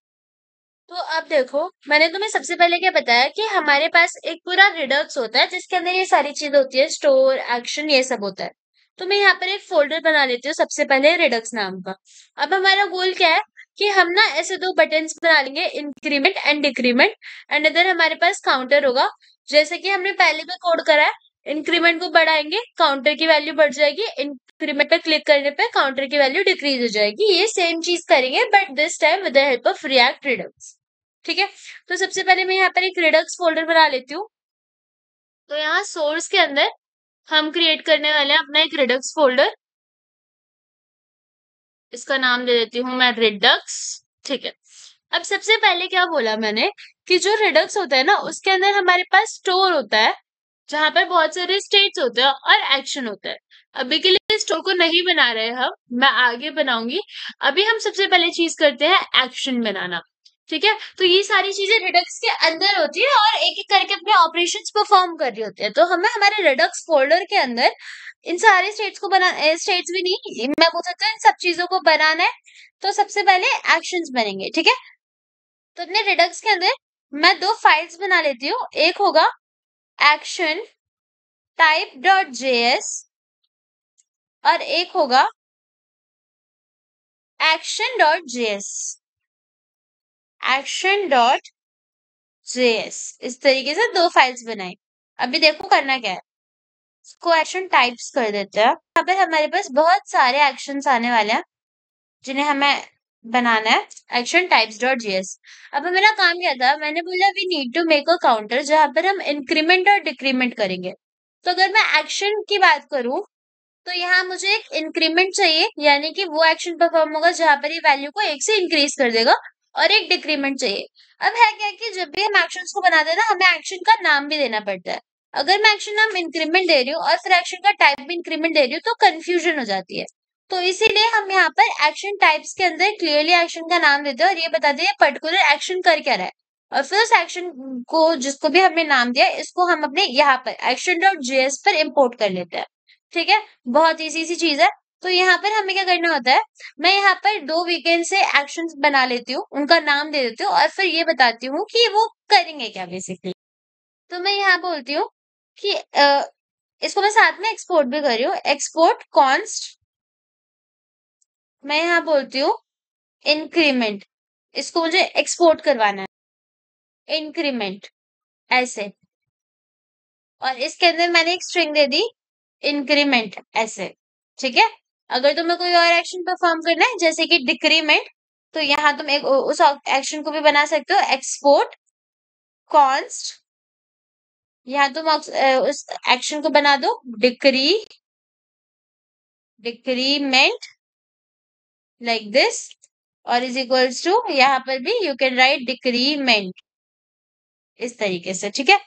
[SPEAKER 1] तो अब देखो मैंने तुम्हें सबसे पहले क्या बताया कि हमारे पास एक पूरा रिडक्स होता है जिसके अंदर ये सारी चीजें होती है, स्टोर एक्शन ये सब होता है। तो मैं यहाँ पर एक फोल्डर बना लेती हूँ सबसे पहले रिडक्स नाम का। अब हमारा गोल क्या है कि हम ना ऐसे दो बटन्स बना लेंगे, इंक्रीमेंट एंड डिक्रीमेंट। एंड इधर हमारे पास काउंटर होगा, जैसे कि हमने पहले भी कोड करा है। इंक्रीमेंट को बढ़ाएंगे काउंटर की वैल्यू बढ़ जाएगी, इंक्रीमेंट पे क्लिक करने पे काउंटर की वैल्यू डिक्रीज हो जाएगी। ये सेम चीज करेंगे but this time with the help of react Redux. ठीक है, तो सबसे पहले मैं यहाँ पर एक रिडक्स फोल्डर बना लेती हूँ। तो यहाँ सोर्स के अंदर हम क्रिएट करने वाले हैं अपना एक रिडक्स फोल्डर, इसका नाम दे देती हूँ मैं रिडक्स। ठीक है, अब सबसे पहले क्या बोला मैंने कि जो रिडक्स होता है ना उसके अंदर हमारे पास स्टोर होता है जहां पर बहुत सारे स्टेट्स होते हैं और एक्शन होता है। अभी के लिए स्टोर को नहीं बना रहे हम, मैं आगे बनाऊंगी। अभी हम सबसे पहले चीज करते हैं एक्शन बनाना। ठीक है, तो ये सारी चीजें रिडक्स के अंदर होती है और एक एक करके अपने ऑपरेशंस परफॉर्म कर रही होती है। तो हमें हमारे रिडक्स फोल्डर के अंदर इन सारे स्टेट्स को स्टेट्स भी नहीं, मैं बोल सकता हूँ इन सब चीजों को बनाना है। तो सबसे पहले एक्शंस बनेंगे। ठीक है, तो अपने रिडक्स के अंदर मैं दो फाइल्स बना लेती हूँ, एक होगा एक्शन type.js और एक होगा action.js। action.js, इस तरीके से दो फाइल्स बनाई। अभी देखो करना क्या है, इसको एक्शन टाइप्स कर देते हैं। यहाँ पर हमारे पास बहुत सारे एक्शंस आने वाले हैं जिन्हें हमें बनाना है एक्शन टाइप्स डॉट जेएस। अब मेरा काम क्या था, मैंने बोला we need to make a counter जहां पर हम इंक्रीमेंट और डिक्रीमेंट करेंगे। तो अगर मैं एक्शन की बात करूं तो यहाँ मुझे एक इंक्रीमेंट चाहिए, यानी कि वो एक्शन परफॉर्म होगा जहां पर ये वैल्यू को एक से इंक्रीज कर देगा, और एक डिक्रीमेंट चाहिए। अब है क्या कि जब भी हम एक्शंस को बनाते हैं ना हमें एक्शन का नाम भी देना पड़ता है। अगर मैं एक्शन नाम इंक्रीमेंट दे रही हूँ और फिर एक्शन का टाइप भी इंक्रीमेंट दे रही हूँ तो कंफ्यूजन हो जाती है। तो इसीलिए हम यहाँ पर एक्शन टाइप्स के अंदर क्लियरली एक्शन का नाम देते हैं और ये बताते हैं पर्टिकुलर एक्शन कर क्या रहा है। और फिर उस एक्शन को जिसको भी हमने नाम दिया इसको हम अपने यहाँ पर एक्शन डॉट जेएस पर इम्पोर्ट कर लेते हैं। ठीक है, बहुत इजी सी चीज है। तो यहाँ पर हमें क्या करना होता है, मैं यहाँ पर दो वीकेंड से एक्शंस बना लेती हूँ, उनका नाम दे देती हूँ और फिर ये बताती हूँ कि वो करेंगे क्या बेसिकली। तो मैं यहाँ बोलती हूँ कि इसको मैं साथ में एक्सपोर्ट भी कर रही हूँ, एक्सपोर्ट कॉन्स्ट। मैं यहाँ बोलती हूँ इंक्रीमेंट, इसको मुझे एक्सपोर्ट करवाना है इंक्रीमेंट ऐसे, और इसके अंदर मैंने एक स्ट्रिंग दे दी इंक्रीमेंट ऐसे। ठीक है, अगर तुम्हें कोई और एक्शन परफॉर्म करना है जैसे कि डिक्रीमेंट, तो यहाँ तुम एक उस एक्शन को भी बना सकते हो, एक्सपोर्ट कॉन्स्ट। यहाँ तुम उस एक्शन को बना दो डिक्रीमेंट लाइक दिस, और इज इक्वल्स टू, यहाँ पर भी यू कैन राइट डिक्रीमेंट इस तरीके से, ठीक है।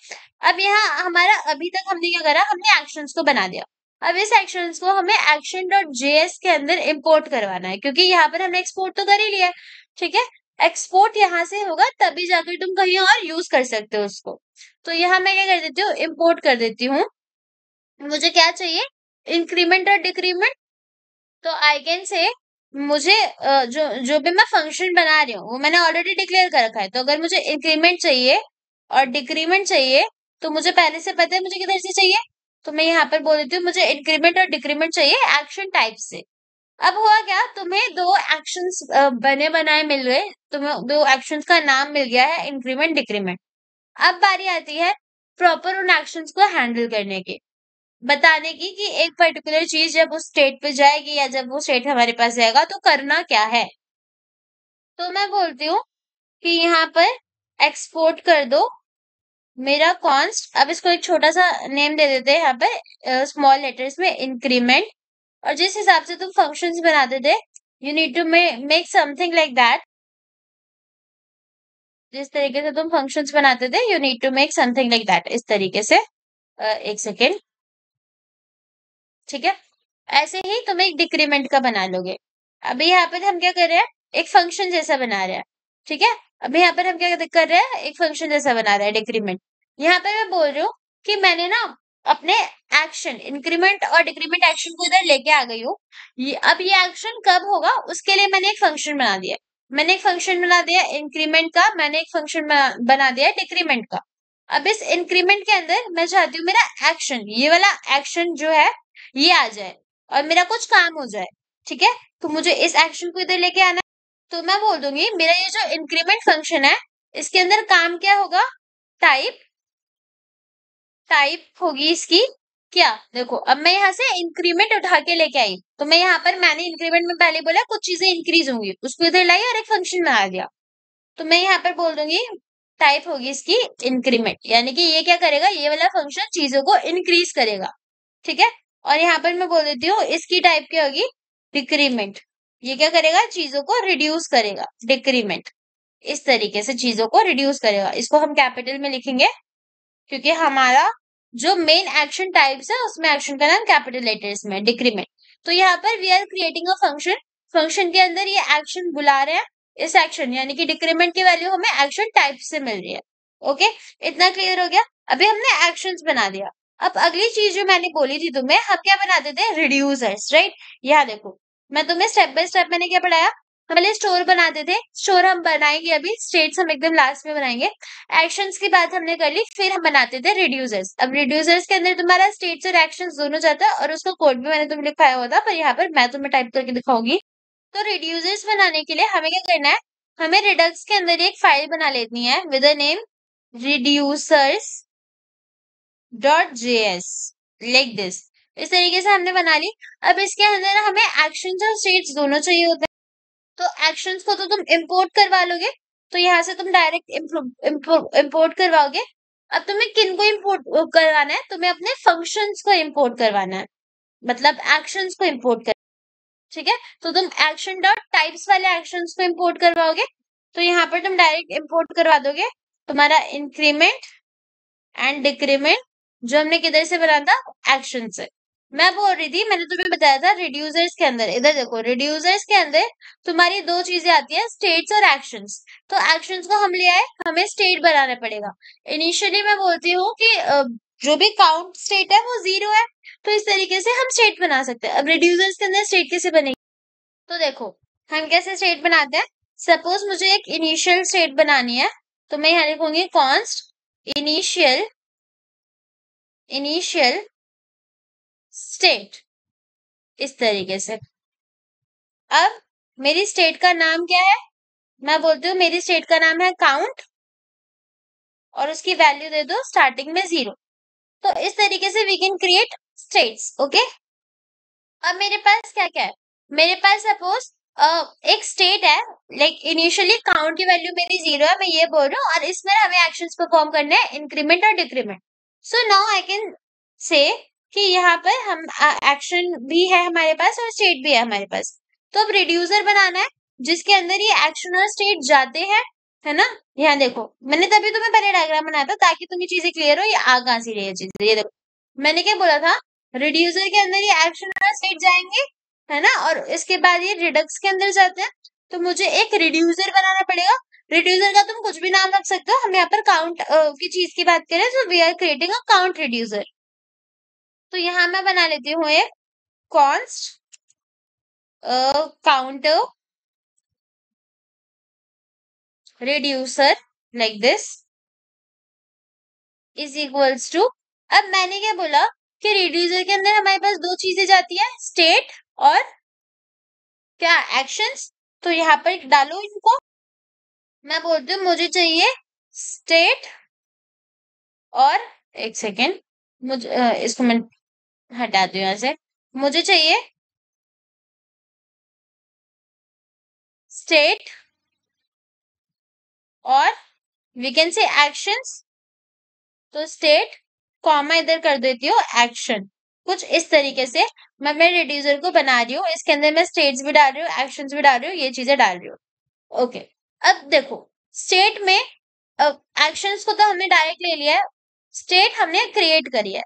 [SPEAKER 1] अब यहाँ हमारा अभी तक हमने क्या करा, हमने एक्शंस को बना दिया। अब इस एक्शंस को हमें एक्शन डॉट जेएस के अंदर इंपोर्ट करवाना है, क्योंकि यहाँ पर हमने एक्सपोर्ट तो कर ही लिया है, ठीक है। एक्सपोर्ट यहाँ से होगा तभी जाकर तुम कहीं और यूज कर सकते हो उसको। तो यहाँ मैं क्या कर देती हूँ, इंपोर्ट कर देती हूँ। मुझे क्या चाहिए, इंक्रीमेंट और डिक्रीमेंट। तो आई कैन से मुझे जो जो भी मैं फंक्शन बना रही हूँ वो मैंने ऑलरेडी डिक्लेयर कर रखा है। तो अगर मुझे इंक्रीमेंट चाहिए और डिक्रीमेंट चाहिए, तो मुझे पहले से पता है मुझे किधर से चाहिए। तो मैं यहाँ पर बोल देती हूँ मुझे इंक्रीमेंट और डिक्रीमेंट चाहिए एक्शन टाइप से। अब हुआ क्या, तुम्हें दो एक्शंस बने बनाए मिल गए, तुम्हें दो एक्शंस का नाम मिल गया है, इंक्रीमेंट डिक्रीमेंट। अब बारी आती है प्रॉपर उन एक्शंस को हैंडल करने की, बताने की कि एक पर्टिकुलर चीज जब उस स्टेट पे जाएगी या जब वो स्टेट हमारे पास जाएगा तो करना क्या है। तो मैं बोलती हूँ कि यहाँ पर एक्सपोर्ट कर दो मेरा कॉन्स्ट। अब इसको एक छोटा सा नेम दे देते हैं यहाँ पे स्मॉल लेटर्स में, इंक्रीमेंट। और जिस हिसाब से तुम फंक्शंस बनाते थे, you need to make something like that. जिस तरीके से तुम फंक्शंस बनाते थे, you need to make something like that, इस तरीके से। एक सेकेंड, ठीक है। ऐसे ही तुम एक डिक्रीमेंट का बना लोगे। अभी यहाँ पर हम क्या कर रहे हैं, एक फंक्शन जैसा बना रहे हैं, ठीक है। अभी यहाँ पर हम क्या कर रहे हैं, एक फंक्शन जैसा बना रहे हैं डिक्रीमेंट। यहाँ पर मैं बोल रही हूँ कि मैंने ना अपने एक्शन इंक्रीमेंट और डिक्रीमेंट एक्शन को इधर लेके आ गई हूँ। अब ये एक्शन कब होगा उसके लिए मैंने एक फंक्शन बना दिया। मैंने एक फंक्शन बना दिया इंक्रीमेंट का, मैंने एक फंक्शन बना दिया डिक्रीमेंट का। अब इस इंक्रीमेंट के अंदर मैं चाहती हूँ मेरा एक्शन, ये वाला एक्शन जो है ये आ जाए और मेरा कुछ काम हो जाए, ठीक है। तो मुझे इस एक्शन को इधर लेके आना है। तो मैं बोल दूंगी मेरा ये जो इंक्रीमेंट फंक्शन है इसके अंदर काम क्या होगा, टाइप टाइप होगी इसकी क्या। देखो अब मैं यहाँ से इंक्रीमेंट उठा के लेके आई, तो मैं यहाँ पर मैंने इंक्रीमेंट में पहले बोला कुछ चीजें इंक्रीज होंगी, उसको इधर लाई और एक फंक्शन बना दिया। तो मैं यहाँ पर बोल दूंगी टाइप होगी इसकी इंक्रीमेंट, यानी कि ये क्या करेगा, ये वाला फंक्शन चीजों को इंक्रीज करेगा, ठीक है। और यहाँ पर मैं बोल देती हूँ इसकी टाइप क्या होगी, डिक्रीमेंट। ये क्या करेगा, चीजों को रिड्यूस करेगा, डिक्रीमेंट इस तरीके से चीजों को रिड्यूस करेगा। इसको हम कैपिटल में लिखेंगे क्योंकि हमारा जो मेन एक्शन टाइप्स है उसमें एक्शन का नाम कैपिटल लेटर्स में डिक्रीमेंट। तो यहाँ पर we are creating a function, function के अंदर ये एक्शन बुला रहे हैं, इस एक्शन यानी कि डिक्रीमेंट की वैल्यू हमें एक्शन टाइप से मिल रही है। ओके, इतना क्लियर हो गया। अभी हमने एक्शंस बना दिया। अब अगली चीज जो मैंने बोली थी तुम्हें, हम क्या बनाते थे, रिड्यूसर्स, राइट। यहाँ देखो मैं तुम्हें स्टेप बाय स्टेप मैंने क्या पढ़ाया, हम पहले स्टोर बनाते थे, स्टोर हम बनाएंगे अभी, स्टेट्स हम एकदम लास्ट में बनाएंगे। एक्शंस की बात हमने कर ली, फिर हम बनाते थे रिड्यूसर्स। अब रिड्यूसर्स के अंदर तुम्हारा स्टेट्स और एक्शंस दोनों जाता है और उसका कोड भी मैंने तुम्हें लिखाया हुआ था, पर यहाँ पर मैं तुम्हें टाइप करके दिखाऊंगी। तो रिड्यूसर्स बनाने के लिए हमें क्या करना है, हमें रिडक्स के अंदर एक फाइल बना लेनी है with the name reducers dot JS, like this. इस तरीके से हमने बना ली। अब इसके अंदर हमें एक्शंस और स्टेट्स दोनों चाहिए होते हैं। तो एक्शंस को तो तुम इंपोर्ट करवा लोगे, तो यहाँ से तुम डायरेक्ट इंपोर्ट करवाओगे। अब तुम्हें किन को इंपोर्ट करवाना है, तुम्हें अपने फंक्शंस को इंपोर्ट करवाना है, मतलब एक्शंस को इंपोर्ट कर, ठीक है। तो तुम एक्शन डॉट टाइप्स वाले एक्शंस को इंपोर्ट करवाओगे, तो यहाँ पर तुम डायरेक्ट इंपोर्ट करवा दोगे तुम्हारा इंक्रीमेंट एंड डिक्रीमेंट, जो हमने किधर से बना था, एक्शन से। मैं बोल रही थी, मैंने तुम्हें बताया था रिड्यूसर्स के अंदर, इधर देखो रिड्यूसर्स के अंदर तुम्हारी दो चीजें आती है, स्टेट्स और एक्शंस। तो एक्शंस को हम ले आए, हमें स्टेट बनाना पड़ेगा। इनिशियली मैं बोलती हूँ कि जो भी काउंट स्टेट है वो 0 है, तो इस तरीके से हम स्टेट बना सकते हैं। अब रिड्यूसर्स के अंदर स्टेट कैसे बनेगी, तो देखो हम कैसे स्टेट बनाते हैं। सपोज मुझे एक इनिशियल स्टेट बनानी है, तो मैं यहाँ लिखूंगी कॉन्स्ट इनिशियल इनिशियल स्टेट, इस तरीके से। अब मेरी स्टेट का नाम क्या है, मैं बोलती हूँ मेरी स्टेट का नाम है काउंट और उसकी वैल्यू दे दो स्टार्टिंग में 0। तो इस तरीके से we can create states, okay. अब मेरे पास क्या क्या है, मेरे पास सपोज एक स्टेट है, लाइक इनिशियली काउंट की वैल्यू मेरी 0 है, मैं ये बोल रहा हूँ, और इसमें हमें एक्शंस परफॉर्म करने हैं, इंक्रीमेंट और decrement. So now I can say कि यहाँ पर हम एक्शन भी है हमारे पास और स्टेट भी है हमारे पास। तो अब रिड्यूसर बनाना है जिसके अंदर ये एक्शन और स्टेट जाते हैं, है ना। यहाँ देखो, मैंने तभी तुम्हें पहले डायग्राम बनाया था ताकि तुम्हें चीजें क्लियर हो, ये आ कहाँ सी रही है चीजें, ये देखो मैंने क्या बोला था, रिड्यूसर के अंदर ये एक्शन और स्टेट जाएंगे, है ना, और इसके बाद ये रिडक्स के अंदर जाते हैं। तो मुझे एक रिड्यूसर बनाना पड़ेगा। रिड्यूसर का तुम कुछ भी नाम रख सकते हो, हम यहाँ पर काउंट की चीज की बात करें तो we are creating a count reducer. तो यहाँ मैं बना लेती हूँ एक const counter reducer like this is equals to, अब मैंने क्या बोला कि रिड्यूसर के अंदर हमारे पास दो चीजें जाती है, स्टेट और क्या, एक्शंस। तो यहाँ पर डालो इनको, मैं बोलती हूँ मुझे चाहिए स्टेट और, एक सेकेंड, मुझे इसको मैं हटाती हूँ यहाँ से, मुझे चाहिए स्टेट और वी कैन से एक्शंस। तो स्टेट कॉमा इधर कर देती हूँ एक्शन, कुछ इस तरीके से मैं अपने रिड्यूसर को बना रही हूँ। इसके अंदर मैं स्टेट्स भी डाल रही हूँ, एक्शंस भी डाल रही हूँ, ये चीजें डाल रही हूँ। ओके, अब देखो स्टेट में एक्शंस को तो हमने डायरेक्ट ले लिया है, स्टेट हमने क्रिएट करी है।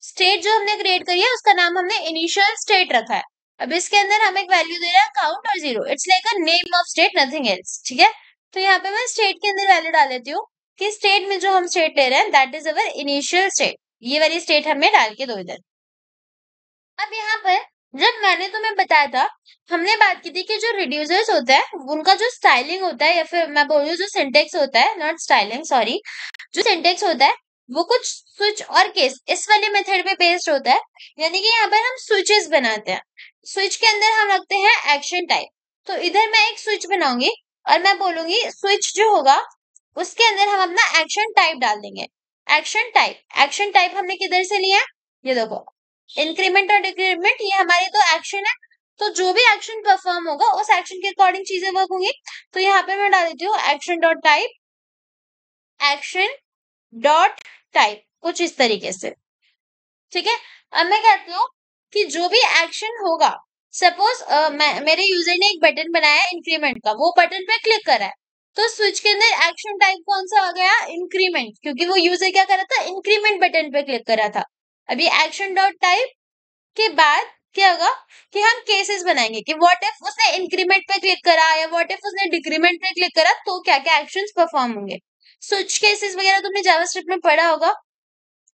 [SPEAKER 1] स्टेट जो हमने क्रिएट करी है उसका नाम हमने इनिशियल स्टेट रखा है। अब इसके अंदर हम एक वैल्यू दे रहे हैं काउंट और 0, it's like a name of state, nothing else, ठीक है। तो यहाँ पे मैं स्टेट के अंदर वैल्यू डाल देती हूँ कि स्टेट में जो हम स्टेट ले रहे हैं that is our initial state, ये वाली स्टेट हमें डाल के दो इधर। अब यहाँ पर जब मैंने तुम्हें बताया था, हमने बात की थी कि जो रिड्यूसर्स होता है उनका जो स्टाइलिंग होता है, या फिर मैं बोल रही हूँ जो सिंटेक्स होता है, नॉट स्टाइलिंग सॉरी, जो सिंटेक्स होता है वो कुछ स्विच और केस इस वाले मेथड पे बेस्ड होता है। यानी कि यहाँ पर हम स्विचेस बनाते हैं, स्विच के अंदर हम रखते हैं एक्शन टाइप। तो इधर मैं एक स्विच बनाऊंगी और मैं बोलूंगी स्विच जो होगा उसके अंदर हम अपना एक्शन टाइप डाल देंगे। एक्शन टाइप हमने किधर से लिया है, ये देखो, इंक्रीमेंट और डिक्रीमेंट ये हमारे तो एक्शन है। तो जो भी एक्शन परफॉर्म होगा उस एक्शन के अकॉर्डिंग चीजें वर्क होंगी। तो यहाँ पे मैं डाल देती हूँ action dot type, action dot type, कुछ इस तरीके से, ठीक है। अब मैं कहती हूँ कि जो भी एक्शन होगा, सपोज मेरे यूजर ने एक बटन बनाया है इंक्रीमेंट का, वो बटन पे क्लिक करा है, तो स्विच के अंदर एक्शन टाइप कौन सा आ गया, इंक्रीमेंट, क्योंकि वो यूजर क्या कर रहा था, इंक्रीमेंट बटन पे क्लिक करा था। अभी एक्शन डॉट टाइप के बाद क्या होगा कि हम केसेस बनाएंगे कि व्हाट इफ उसने इंक्रीमेंट पे क्लिक करा या व्हाट इफ उसने डिक्रीमेंट पे क्लिक करा, तो क्या क्या एक्शंस परफॉर्म होंगे। स्विच केसेस वगैरह तुमने जावास्क्रिप्ट में पढ़ा होगा,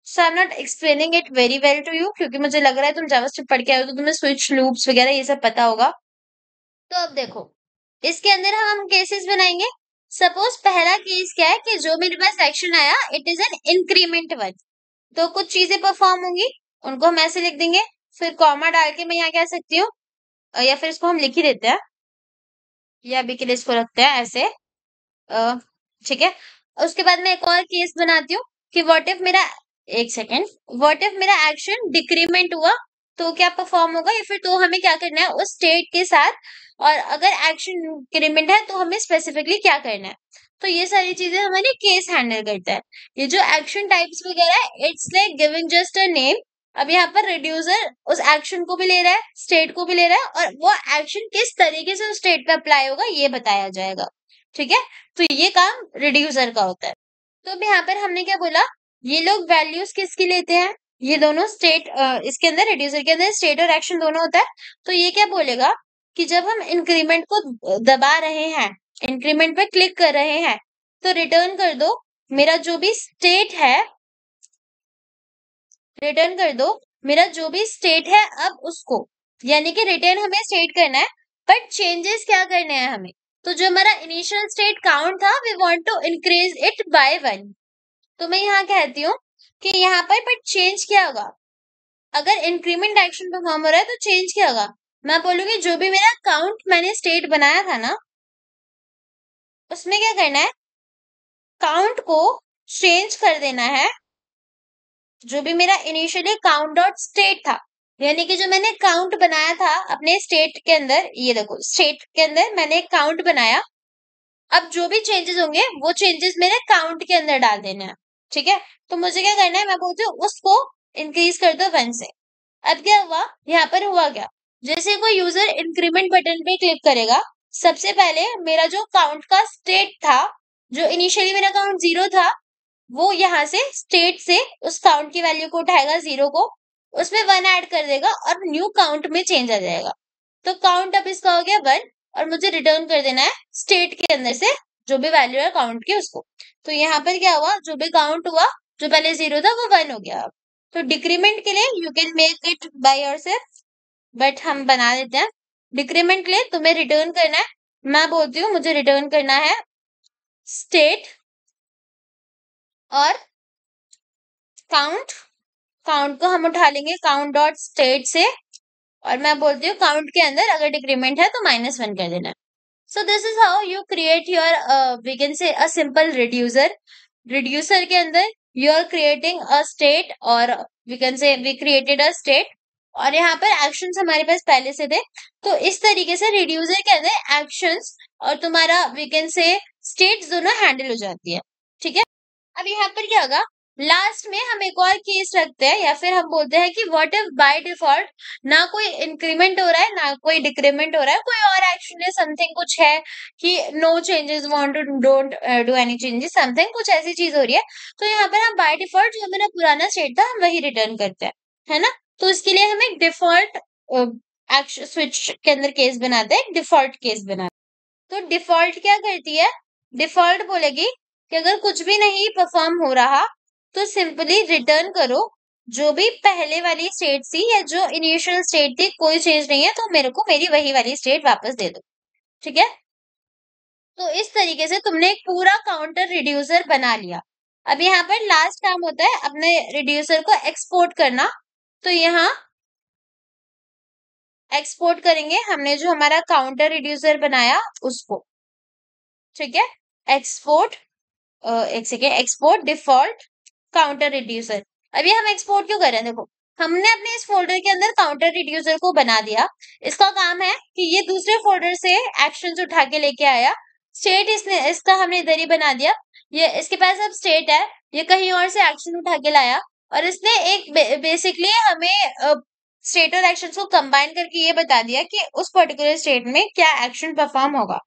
[SPEAKER 1] so I am not explaining it very well to you, क्योंकि मुझे लग रहा है तुम जावास्क्रिप्ट पढ़ के आए हो तो तुम्हें स्विच लूप्स वगैरह ये सब पता होगा। तो अब देखो इसके अंदर हम केसेस बनाएंगे। सपोज पहला केस क्या है कि जो मेरे पास एक्शन आया it is an increment one, तो कुछ चीजें परफॉर्म होंगी, उनको हम ऐसे लिख देंगे, फिर कॉमा डाल के मैं यहाँ कह सकती हूँ, या फिर इसको हम लिख ही देते हैं, या अभी के लिए इसको रखते हैं ऐसे, ठीक है। उसके बाद मैं एक और केस बनाती हूँ कि व्हाट इफ मेरा, एक सेकेंड, व्हाट इफ मेरा एक्शन डिक्रीमेंट हुआ तो क्या परफॉर्म होगा, या फिर तो हमें क्या करना है उस स्टेट के साथ, और अगर एक्शन इंक्रीमेंट है तो हमें स्पेसिफिकली क्या करना है। तो ये सारी चीजें हमारी केस हैंडल करता है। ये जो एक्शन टाइप्स वगैरह है it's like giving just a name. अब यहाँ पर रिड्यूसर उस एक्शन को भी ले रहा है, स्टेट को भी ले रहा है, और वो एक्शन किस तरीके से उस स्टेट पे अप्लाई होगा ये बताया जाएगा, ठीक है। तो ये काम रिड्यूसर का होता है। तो अब यहाँ पर हमने क्या बोला, ये लोग वैल्यूज किसकी लेते हैं, ये दोनों स्टेट, इसके अंदर रिड्यूसर के अंदर स्टेट और एक्शन दोनों होता है। तो ये क्या बोलेगा कि जब हम इंक्रीमेंट को दबा रहे हैं, इंक्रीमेंट पे क्लिक कर रहे हैं, तो रिटर्न कर दो मेरा जो भी स्टेट है, रिटर्न कर दो मेरा जो भी स्टेट है अब उसको, यानी कि रिटर्न हमें स्टेट करना है, बट चेंजेस क्या करने हैं हमें। तो जो हमारा इनिशियल स्टेट काउंट था we want to increase it by 1। तो मैं यहाँ कहती हूँ कि यहाँ पर बट चेंज क्या होगा, अगर इंक्रीमेंट एक्शन परफॉर्म हो रहा है तो चेंज क्या होगा, मैं बोलूंगी जो भी मेरा काउंट मैंने स्टेट बनाया था ना उसमें क्या करना है, काउंट को चेंज कर देना है। जो भी मेरा इनिशियली काउंट डॉट स्टेट था यानी कि जो मैंने काउंट बनाया था अपने स्टेट के अंदर, ये देखो स्टेट के अंदर मैंने एक काउंट बनाया। अब जो भी चेंजेस होंगे वो चेंजेस मेरे काउंट के अंदर डाल देने हैं। ठीक है, तो मुझे क्या करना है, मैं बोलती हूँ उसको इंक्रीज कर दो 1 से। अब क्या हुआ, यहाँ पर हुआ क्या, जैसे कोई यूजर इंक्रीमेंट बटन पे क्लिक करेगा, सबसे पहले मेरा जो काउंट का स्टेट था, जो इनिशियली मेरा काउंट 0 था, वो यहाँ से स्टेट से उस काउंट की वैल्यू को उठाएगा 0 को, उसमें 1 ऐड कर देगा और न्यू काउंट में चेंज आ जाएगा। तो काउंट अब इसका हो गया 1 और मुझे रिटर्न कर देना है स्टेट के अंदर से जो भी वैल्यू है काउंट की उसको। तो यहाँ पर क्या हुआ, जो भी काउंट हुआ, जो पहले 0 था वो 1 हो गया। अब तो डिक्रीमेंट के लिए you can make it by yourself, but हम बना देते हैं। डिक्रीमेंट के लिए तुम्हें रिटर्न करना है, मैं बोलती हूँ मुझे रिटर्न करना है स्टेट और काउंट। काउंट को हम उठा लेंगे काउंट डॉट स्टेट से, और मैं बोलती हूँ काउंट के अंदर अगर डिक्रीमेंट है तो -1 कर देना। So this is how you create your we can say a simple reducer. Reducer के अंदर you are creating a state, और we can say we created a state, और यहाँ पर एक्शंस हमारे पास पहले से थे। तो इस तरीके से रिड्यूसर के अंदर एक्शंस और तुम्हारा वी कैन से स्टेट्स दोनों हैंडल हो जाती है। ठीक है, अब यहाँ पर क्या होगा, लास्ट में हम एक और केस रखते हैं, या फिर हम बोलते हैं कि व्हाट इफ बाय डिफॉल्ट ना कोई इंक्रीमेंट हो रहा है ना कोई डिक्रीमेंट हो रहा है, कोई और एक्शन है, समथिंग कुछ है कि no changes, want to don't do any changes, something कुछ ऐसी चीज हो रही है, तो यहाँ पर हम बाय डिफॉल्ट जो हमारा पुराना स्टेट था हम वही रिटर्न करते हैं, है ना। तो इसके लिए हम एक डिफॉल्ट एक्शन स्विच के अंदर केस बनाते हैं, डिफॉल्ट केस बनाते हैं। तो डिफॉल्ट क्या करती है, डिफॉल्ट बोलेगी कि अगर कुछ भी नहीं परफॉर्म हो रहा तो सिंपली रिटर्न करो जो भी पहले वाली स्टेट थी या जो इनिशियल स्टेट थी, कोई चेंज नहीं है तो मेरे को मेरी वही वाली स्टेट वापस दे दो। ठीक है, तो इस तरीके से तुमने एक पूरा काउंटर रिड्यूसर बना लिया। अब यहाँ पर लास्ट काम होता है अपने रिड्यूसर को एक्सपोर्ट करना। तो यहाँ एक्सपोर्ट करेंगे हमने जो हमारा काउंटर रिड्यूसर बनाया उसको। ठीक है, एक्सपोर्ट एक second, export default counter reducer. अभी हम एक्सपोर्ट क्यों कर रहे हैं, देखो हमने अपने इस फोल्डर के अंदर काउंटर रिड्यूसर को बना दिया। इसका काम है कि ये दूसरे फोल्डर से एक्शंस उठा के लेके आया। स्टेट इसने इसका हमने इधर ही बना दिया, ये इसके पास अब स्टेट है, ये कहीं और से एक्शन उठा के लाया, और इसने एक बेसिकली हमें स्टेट और एक्शन को कंबाइन करके ये बता दिया कि उस पर्टिकुलर स्टेट में क्या एक्शन परफॉर्म होगा,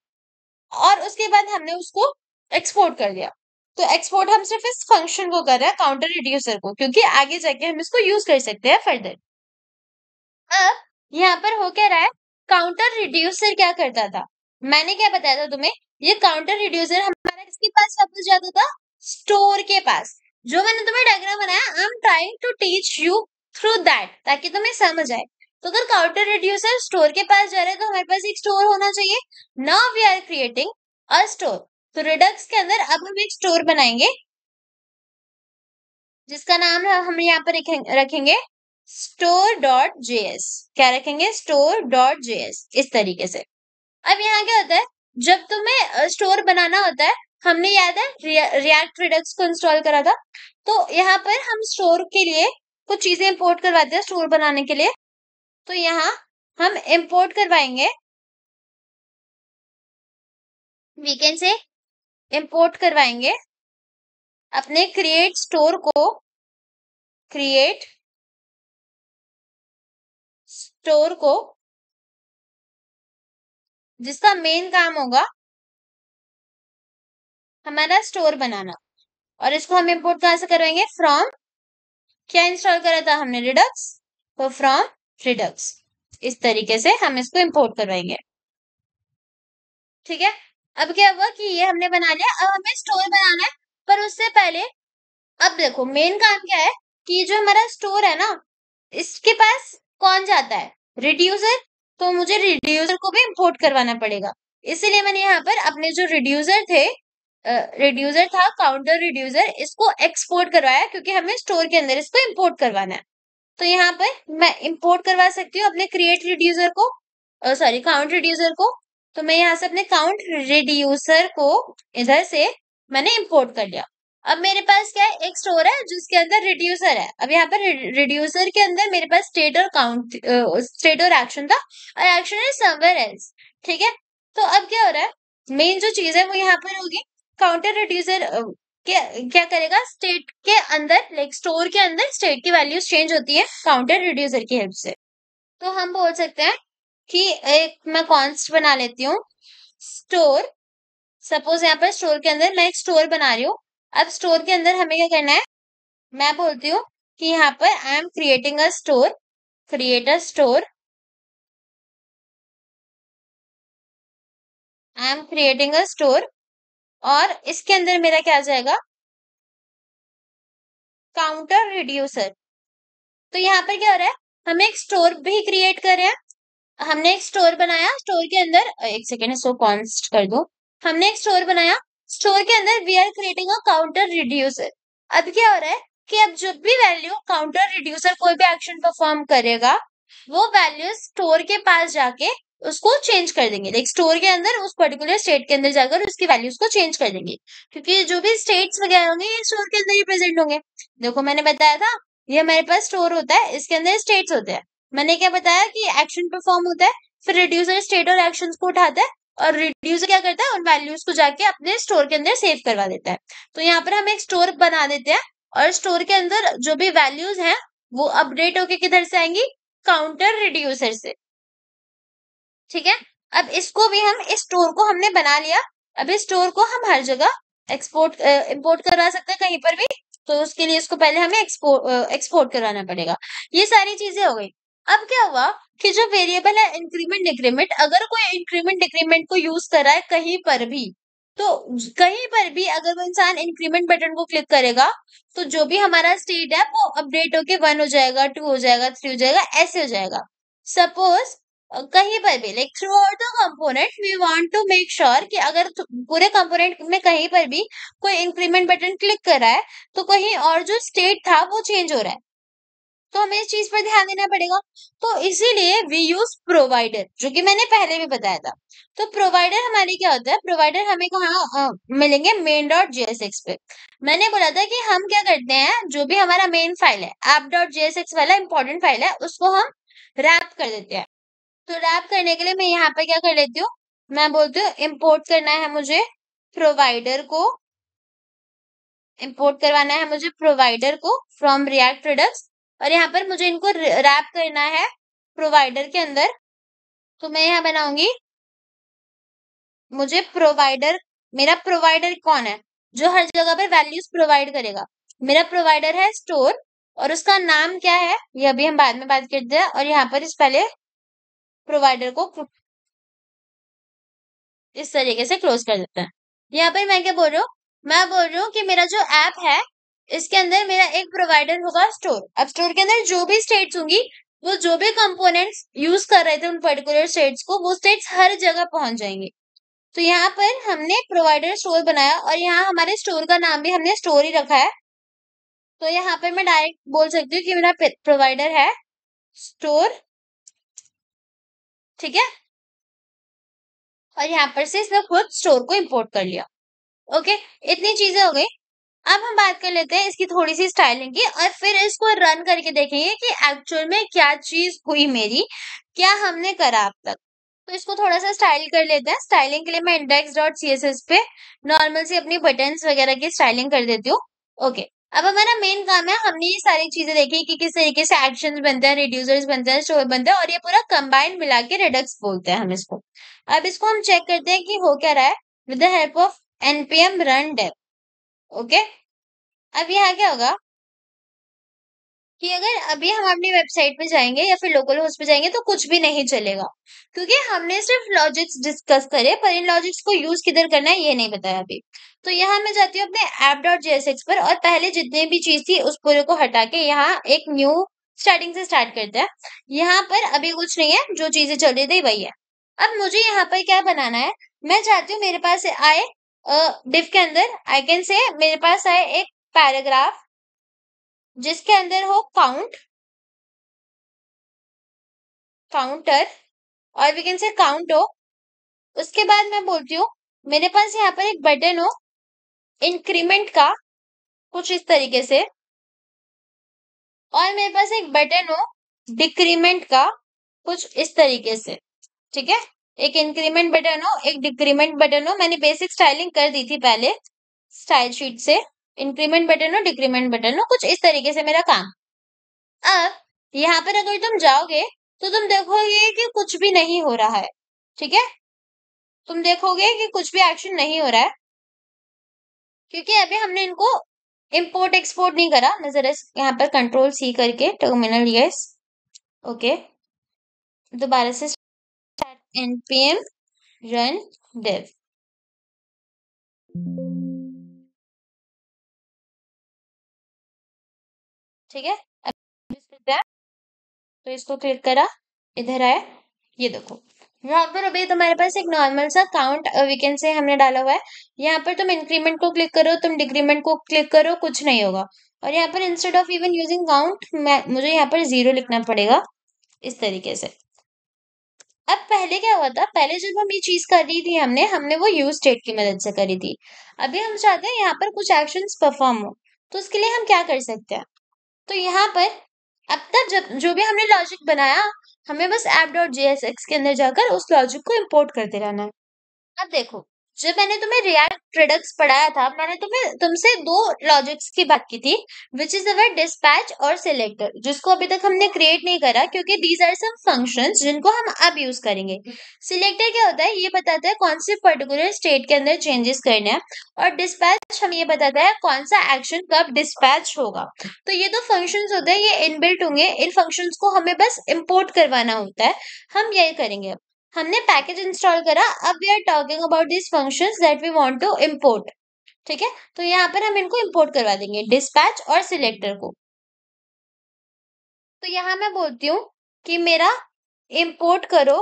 [SPEAKER 1] और उसके बाद हमने उसको एक्सपोर्ट कर दिया। तो एक्सपोर्ट हम सिर्फ इस फंक्शन को कर रहे हैं, काउंटर रिड्यूसर को, क्योंकि आगे जाके हम इसको यूज कर सकते हैं फर्दर। अब यहाँ पर हो क्या रहा है, काउंटर रिड्यूसर क्या करता था, मैंने क्या बताया था तुम्हें, ये काउंटर रिड्यूसर हमारा किसके पास वापस जाता था, स्टोर के पास। जो मैंने तुम्हें डायग्राम बनाया, I am trying to teach you through that, ताकि तुम्हें समझ आए। तो अगर काउंटर रिड्यूसर स्टोर के पास जा रहा है तो हमारे पास एक स्टोर होना चाहिए। Now we are creating a store. तो रिडक्स के अंदर अब हम एक स्टोर बनाएंगे जिसका नाम है हम यहाँ पर रखेंगे store.js। क्या रखेंगे, store.js, इस तरीके से। अब यहाँ क्या होता है, जब तुम्हें स्टोर बनाना होता है, हमने याद है रिएक्ट रिडक्स को इंस्टॉल करा था, तो यहाँ पर हम स्टोर के लिए कुछ चीजें इंपोर्ट करवाते हैं स्टोर बनाने के लिए। तो यहाँ हम इंपोर्ट करवाएंगे, वीकेंड से इंपोर्ट करवाएंगे अपने क्रिएट स्टोर को, क्रिएट स्टोर को, जिसका मेन काम होगा हमारा स्टोर बनाना। और इसको हम इंपोर्ट कहाँ से करवाएंगे, फ्रॉम, क्या इंस्टॉल करा था हमने, रिडक्स, तो फ्रॉम रिडक्स, इस तरीके से हम इसको इंपोर्ट करवाएंगे। ठीक है, अब क्या हुआ कि ये हमने बना लिया, अब हमें स्टोर बनाना है, पर उससे पहले अब देखो मेन काम क्या है कि जो हमारा स्टोर है ना, इसके पास कौन जाता है, रिड्यूसर, तो मुझे रिड्यूसर को भी इंपोर्ट करवाना पड़ेगा। इसीलिए मैंने यहाँ पर अपने जो रिड्यूसर थे, रिड्यूसर था काउंटर रिड्यूसर, इसको एक्सपोर्ट करवाया क्योंकि हमें स्टोर के अंदर इसको इंपोर्ट करवाना है। तो यहाँ पर मैं इंपोर्ट करवा सकती हूँ अपने क्रिएट रिड्यूसर को, सॉरी काउंट रिड्यूसर को। तो मैं यहाँ से अपने काउंट रिड्यूसर को इधर से मैंने इंपोर्ट कर लिया। अब मेरे पास क्या है, एक स्टोर है जिसके अंदर रिड्यूसर है। अब यहाँ पर रिड्यूसर के अंदर मेरे पास स्टेट और काउंट, स्टेट और एक्शन था, और एक्शन है समवेयर एल्स। ठीक है, तो अब क्या हो रहा है, मेन जो चीज है वो यहाँ पर होगी, काउंटर रिड्यूसर क्या क्या करेगा, स्टेट के अंदर, लाइक स्टोर के अंदर स्टेट की वैल्यूज चेंज होती है काउंटर रिड्यूसर की हेल्प से। तो हम बोल सकते हैं कि एक मैं कॉन्स्ट बना लेती हूँ, स्टोर। सपोज यहाँ पर स्टोर के अंदर मैं एक स्टोर बना रही हूँ। अब स्टोर के अंदर हमें क्या करना है, मैं बोलती हूँ कि यहाँ पर I am creating a store, create a store, I am creating a store, और इसके अंदर मेरा क्या आ जाएगा, काउंटर रिड्यूसर। तो यहाँ पर क्या हो रहा है, हम एक स्टोर भी क्रिएट कर रहे हैं, हमने एक स्टोर बनाया, स्टोर के अंदर एक सेकेंड इसको कॉन्स्ट कर दो, हमने एक स्टोर बनाया, स्टोर के अंदर we are creating a counter reducer. अब क्या हो रहा है कि अब जब भी वैल्यू काउंटर रिड्यूसर कोई भी एक्शन परफॉर्म करेगा, वो वैल्यू स्टोर के पास जाके उसको चेंज कर देंगे, लाइक स्टोर के अंदर उस पर्टिकुलर स्टेट के अंदर जाकर उसकी वैल्यूज को चेंज कर देंगे, क्योंकि जो भी स्टेट्स वगैरह होंगे ये स्टोर के अंदर ही प्रेजेंट होंगे। देखो मैंने बताया था, ये हमारे पास स्टोर होता है, इसके अंदर स्टेट्स होते हैं। मैंने क्या बताया कि एक्शन परफॉर्म होता है, फिर रिड्यूसर स्टेट और एक्शंस को उठाता है, और रिड्यूसर क्या करता है, उन वैल्यूज को जाके अपने स्टोर के अंदर सेव करवा देता है। तो यहाँ पर हम एक स्टोर बना देते हैं, और स्टोर के अंदर जो भी वैल्यूज हैं वो अपडेट होके किधर से आएंगी, काउंटर रिड्यूसर से। ठीक है, अब इसको भी हम, इस स्टोर को हमने बना लिया, अब इस स्टोर को हम हर जगह एक्सपोर्ट इंपोर्ट करवा सकते हैं कहीं पर भी। तो उसके लिए इसको पहले हमें एक्सपोर्ट करवाना पड़ेगा। ये सारी चीजें हो गई। अब क्या हुआ कि जो वेरिएबल है इंक्रीमेंट डिक्रीमेंट, अगर कोई इंक्रीमेंट डिक्रीमेंट को यूज कर रहा है कहीं पर भी, तो कहीं पर भी अगर वो इंसान इंक्रीमेंट बटन को क्लिक करेगा, तो जो भी हमारा स्टेट है वो अपडेट होके 1 हो जाएगा, 2 हो जाएगा, 3 हो जाएगा, ऐसे हो जाएगा। सपोज कहीं पर भी, like throughout the component we want to make sure कि अगर पूरे कंपोनेंट में कहीं पर भी कोई इंक्रीमेंट बटन क्लिक कर रहा है, तो कहीं और जो स्टेट था वो चेंज हो रहा है, तो हमें इस चीज पर ध्यान देना पड़ेगा। तो इसीलिए वी यूज प्रोवाइडर, जो कि मैंने पहले भी बताया था। तो प्रोवाइडर हमारी क्या होता है, प्रोवाइडर हमें कहाँ मिलेंगे, मेन डॉट जेएसएक्स पे। मैंने बोला था कि हम क्या करते हैं, जो भी हमारा मेन फाइल है, ऐप डॉट जेएसएक्स वाला इंपॉर्टेंट फाइल है, उसको हम रैप कर देते हैं। तो रैप करने के लिए मैं यहाँ पे क्या कर लेती हूँ, मैं बोलती हूँ इंपोर्ट करना है मुझे प्रोवाइडर को, इंपोर्ट करवाना है मुझे प्रोवाइडर को फ्रॉम रिएक्ट प्रोडक्ट्स, और यहाँ पर मुझे इनको रैप करना है प्रोवाइडर के अंदर। तो मैं यहाँ बनाऊंगी, मुझे प्रोवाइडर, मेरा प्रोवाइडर कौन है, जो हर जगह पर वैल्यूज प्रोवाइड करेगा। मेरा प्रोवाइडर है स्टोर, और उसका नाम क्या है ये अभी हम बाद में बात करते हैं, और यहाँ पर इस पहले प्रोवाइडर को इस तरीके से क्लोज कर देते हैं। यहाँ पर मैं क्या बोल रही हूँ, मैं बोल रही हूँ कि मेरा जो ऐप है इसके अंदर मेरा एक प्रोवाइडर होगा स्टोर। अब स्टोर के अंदर जो भी स्टेट्स होंगी, वो जो भी कंपोनेंट्स यूज कर रहे थे उन पर्टिकुलर स्टेट्स को, वो स्टेट्स हर जगह पहुंच जाएंगे। तो यहाँ पर हमने प्रोवाइडर स्टोर बनाया, और यहाँ हमारे स्टोर का नाम भी हमने स्टोर ही रखा है। तो यहाँ पर मैं डायरेक्ट बोल सकती हूँ कि मेरा प्रोवाइडर है स्टोर। ठीक है, और यहाँ पर से इसने खुद स्टोर को इंपोर्ट कर लिया। ओके, इतनी चीजें हो गई। अब हम बात कर लेते हैं इसकी थोड़ी सी स्टाइलिंग की, और फिर इसको रन करके देखेंगे कि एक्चुअल में क्या चीज हुई मेरी, क्या हमने करा अब तक। तो इसको थोड़ा सा स्टाइल कर लेते हैं। स्टाइलिंग के लिए मैं इंडेक्स डॉट सीएसएस पे नॉर्मल सी अपनी बटन्स वगैरह की स्टाइलिंग कर देती हूँ। ओके, अब हमारा मेन काम है, हमने ये सारी चीजें देखी कि किस तरीके से एक्शंस बनते हैं, रिड्यूसर्स बनते हैं, स्टोर बनते हैं, और ये पूरा कंबाइन मिला के रिडक्स बोलते हैं हम इसको। अब इसको हम चेक करते हैं कि हो क्या रहा है with the help of npm run dev। Okay, अब यहाँ क्या होगा कि अगर अभी हम अपनी वेबसाइट पे जाएंगे या फिर लोकल होस्ट पे जाएंगे तो कुछ भी नहीं चलेगा, क्योंकि हमने सिर्फ लॉजिक्स डिस्कस करे, पर इन लॉजिक्स को यूज किधर करना है ये नहीं बताया अभी। तो यहाँ मैं जाती हूँ अपने app.jsx पर, और पहले जितनी भी चीज थी उस पूरे को हटा के यहाँ एक न्यू स्टार्टिंग से स्टार्ट करते हैं। यहाँ पर अभी कुछ नहीं है, जो चीजें चल रही थी वही है। अब मुझे यहाँ पर क्या बनाना है, मैं चाहती हूँ मेरे पास आए डिव के अंदर आई कैन से मेरे पास आए एक पैराग्राफ जिसके अंदर हो काउंट, काउंटर, और वी कैन से काउंट हो। उसके बाद मैं बोलती हूँ मेरे पास यहाँ पर एक बटन हो इंक्रीमेंट का, कुछ इस तरीके से, और मेरे पास एक बटन हो डिक्रीमेंट का कुछ इस तरीके से, ठीक है। एक इंक्रीमेंट बटन हो, एक डिक्रीमेंट बटन हो। मैंने बेसिक स्टाइलिंग कर दी थी पहले स्टाइल शीट से। इंक्रीमेंट बटन हो, डिक्रीमेंट बटन हो, कुछ इस तरीके से मेरा काम। अब यहाँ पर अगर तुम जाओगे तो तुम देखोगे कि कुछ भी नहीं हो रहा है, ठीक है। तुम देखोगे कि कुछ भी एक्शन नहीं हो रहा है, क्योंकि अभी हमने इनको इंपोर्ट एक्सपोर्ट नहीं करा। मैं जरा यहाँ पर कंट्रोल सी करके टर्मिनल, यस, ओके, दोबारा से स्टार्ट npm run dev, ठीक है। अब तो इसको क्लिक करा, इधर आया, ये देखो यहाँ पर अभी तुम्हारे पास एक नॉर्मल सा काउंट वीकेंड से हमने डाला हुआ है। यहाँ पर तुम इंक्रीमेंट को क्लिक करो, तुम डिक्रीमेंट को क्लिक करो, कुछ नहीं होगा। और यहाँ पर instead of even using count मुझे यहाँ पर 0 लिखना पड़ेगा इस तरीके से। अब पहले क्या हुआ था, पहले जब हम ये चीज कर रही थी हमने हमने वो यूज स्टेट की मदद से करी थी। अभी हम चाहते हैं यहाँ पर कुछ एक्शंस परफॉर्म हो, तो उसके लिए हम क्या कर सकते हैं। तो यहाँ पर अब तक जब जो भी हमने लॉजिक बनाया, हमें बस app.jsx के अंदर जाकर उस लॉजिक को इंपोर्ट करते रहना है। अब देखो, जब मैंने तुम्हें रिएक्ट रिडक्स पढ़ाया था, मैंने तुमसे दो लॉजिक्स की बात की थी, विच इज अवर डिस्पैच और सिलेक्टर, जिसको अभी तक हमने क्रिएट नहीं करा क्योंकि दीज आर सम फंक्शंस जिनको हम अब यूज करेंगे। सिलेक्टर क्या होता है, ये बताता है कौन से पर्टिकुलर स्टेट के अंदर चेंजेस करने हैं, और डिस्पैच हमें ये बताता है कौन सा एक्शन कब डिस्पैच होगा। तो ये दो फंक्शंस होते हैं, ये इनबिल्ट होंगे, इन फंक्शंस को हमें बस इंपोर्ट करवाना होता है। हम यही करेंगे। हमने पैकेज इंस्टॉल करा, अब we are talking about this functions that we want to import, ठीक है। तो यहाँ पर हम इनको इंपोर्ट करवा देंगे, डिस्पैच और सिलेक्टर को। तो यहाँ मैं बोलती हूँ कि मेरा इंपोर्ट करो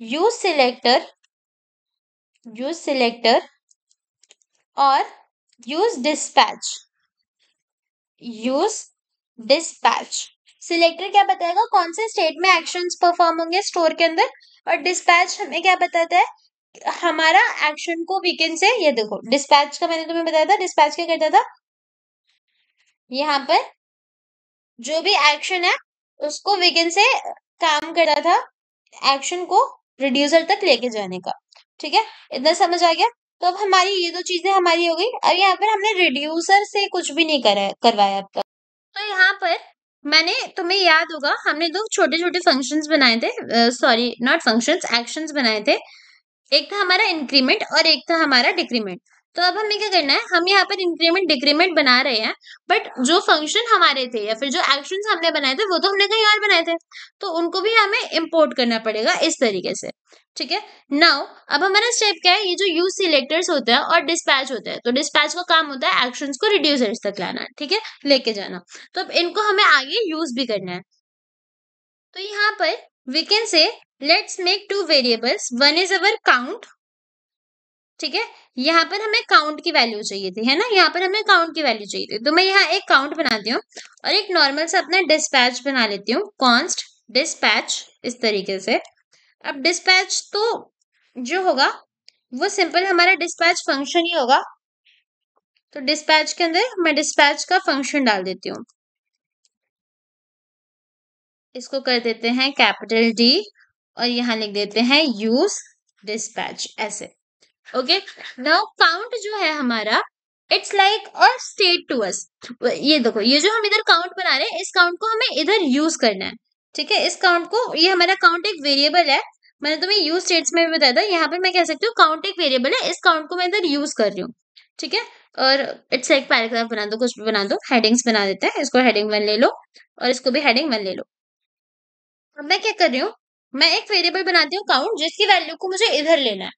[SPEAKER 1] यूज सिलेक्टर और यूज डिस्पैच। सिलेक्टर क्या बताएगा, कौन से स्टेट में एक्शंस परफॉर्म होंगे स्टोर के अंदर, और डिस्पैच हमें क्या बताता है, हमारा एक्शन को वीकेंड से। ये देखो डिस्पैच का मैंने तुम्हें बताया था, डिस्पैच क्या करता था, यहाँ पर जो भी एक्शन है उसको वीकेंड से काम करता था, एक्शन को रिड्यूसर तक लेके जाने का, ठीक है। इतना समझ आ गया। तो अब हमारी ये दो चीजें हमारी हो गई। अब यहाँ पर हमने रिड्यूसर से कुछ भी नहीं करा करवाया अब तक। तो यहाँ पर मैंने, तुम्हें याद होगा हमने दो छोटे छोटे फंक्शंस बनाए थे, सॉरी नॉट फंक्शंस, एक्शंस बनाए थे। एक था हमारा इंक्रीमेंट और एक था हमारा डिक्रीमेंट। तो अब हमें क्या करना है, हम यहाँ पर इंक्रीमेंट डिक्रीमेंट बना रहे हैं, बट जो फंक्शन हमारे थे या फिर जो एक्शंस हमने बनाए थे वो तो हमने कहीं और बनाए थे, तो उनको भी हमें इंपोर्ट करना पड़ेगा इस तरीके से, ठीक है। नाउ अब हमारा स्टेप क्या है, ये जो यूज सिलेक्टर्स होता है और डिस्पैच होता है, तो डिस्पैच का काम होता है एक्शंस को रिड्यूसर्स तक लाना, ठीक है, लेके जाना। तो अब इनको हमें आगे यूज भी करना है। तो यहाँ पर we can say let's make two variables, one is our count, ठीक है। यहाँ पर हमें काउंट की वैल्यू चाहिए थी, है ना, यहाँ पर हमें काउंट की वैल्यू चाहिए थी। तो मैं यहाँ एक काउंट बनाती हूँ और एक नॉर्मल सा अपना डिस्पैच बना लेती हूँ, कॉन्स्ट डिस्पैच, इस तरीके से। अब डिस्पैच तो जो होगा वो सिंपल हमारा डिस्पैच फंक्शन ही होगा। तो डिस्पैच के अंदर मैं डिस्पैच का फंक्शन डाल देती हूँ, इसको कर देते हैं कैपिटल डी और यहाँ लिख देते हैं यूज डिस्पैच, ऐसे। ओके, नाउ काउंट जो है हमारा, it's like a state to us. ये देखो, ये जो हम इधर काउंट बना रहे हैं, इस काउंट को हमें इधर यूज करना है, ठीक है। इस काउंट को, ये हमारा काउंट एक वेरिएबल है, मैंने तुम्हें यूज स्टेट्स में भी बताया था, यहाँ पे मैं कह सकती हूँ काउंट एक वेरिएबल है, इस काउंट को मैं इधर यूज कर रही हूँ, ठीक है। और इट्स लाइक पैराग्राफ बना दो, कुछ भी बना दो, हेडिंग्स बना देते हैं, इसको हेडिंग 1 ले लो और इसको भी हेडिंग 1 ले लो। अब मैं क्या कर रही हूँ, मैं एक वेरिएबल बनाती हूँ काउंट, जिसकी वैल्यू को मुझे इधर लेना है।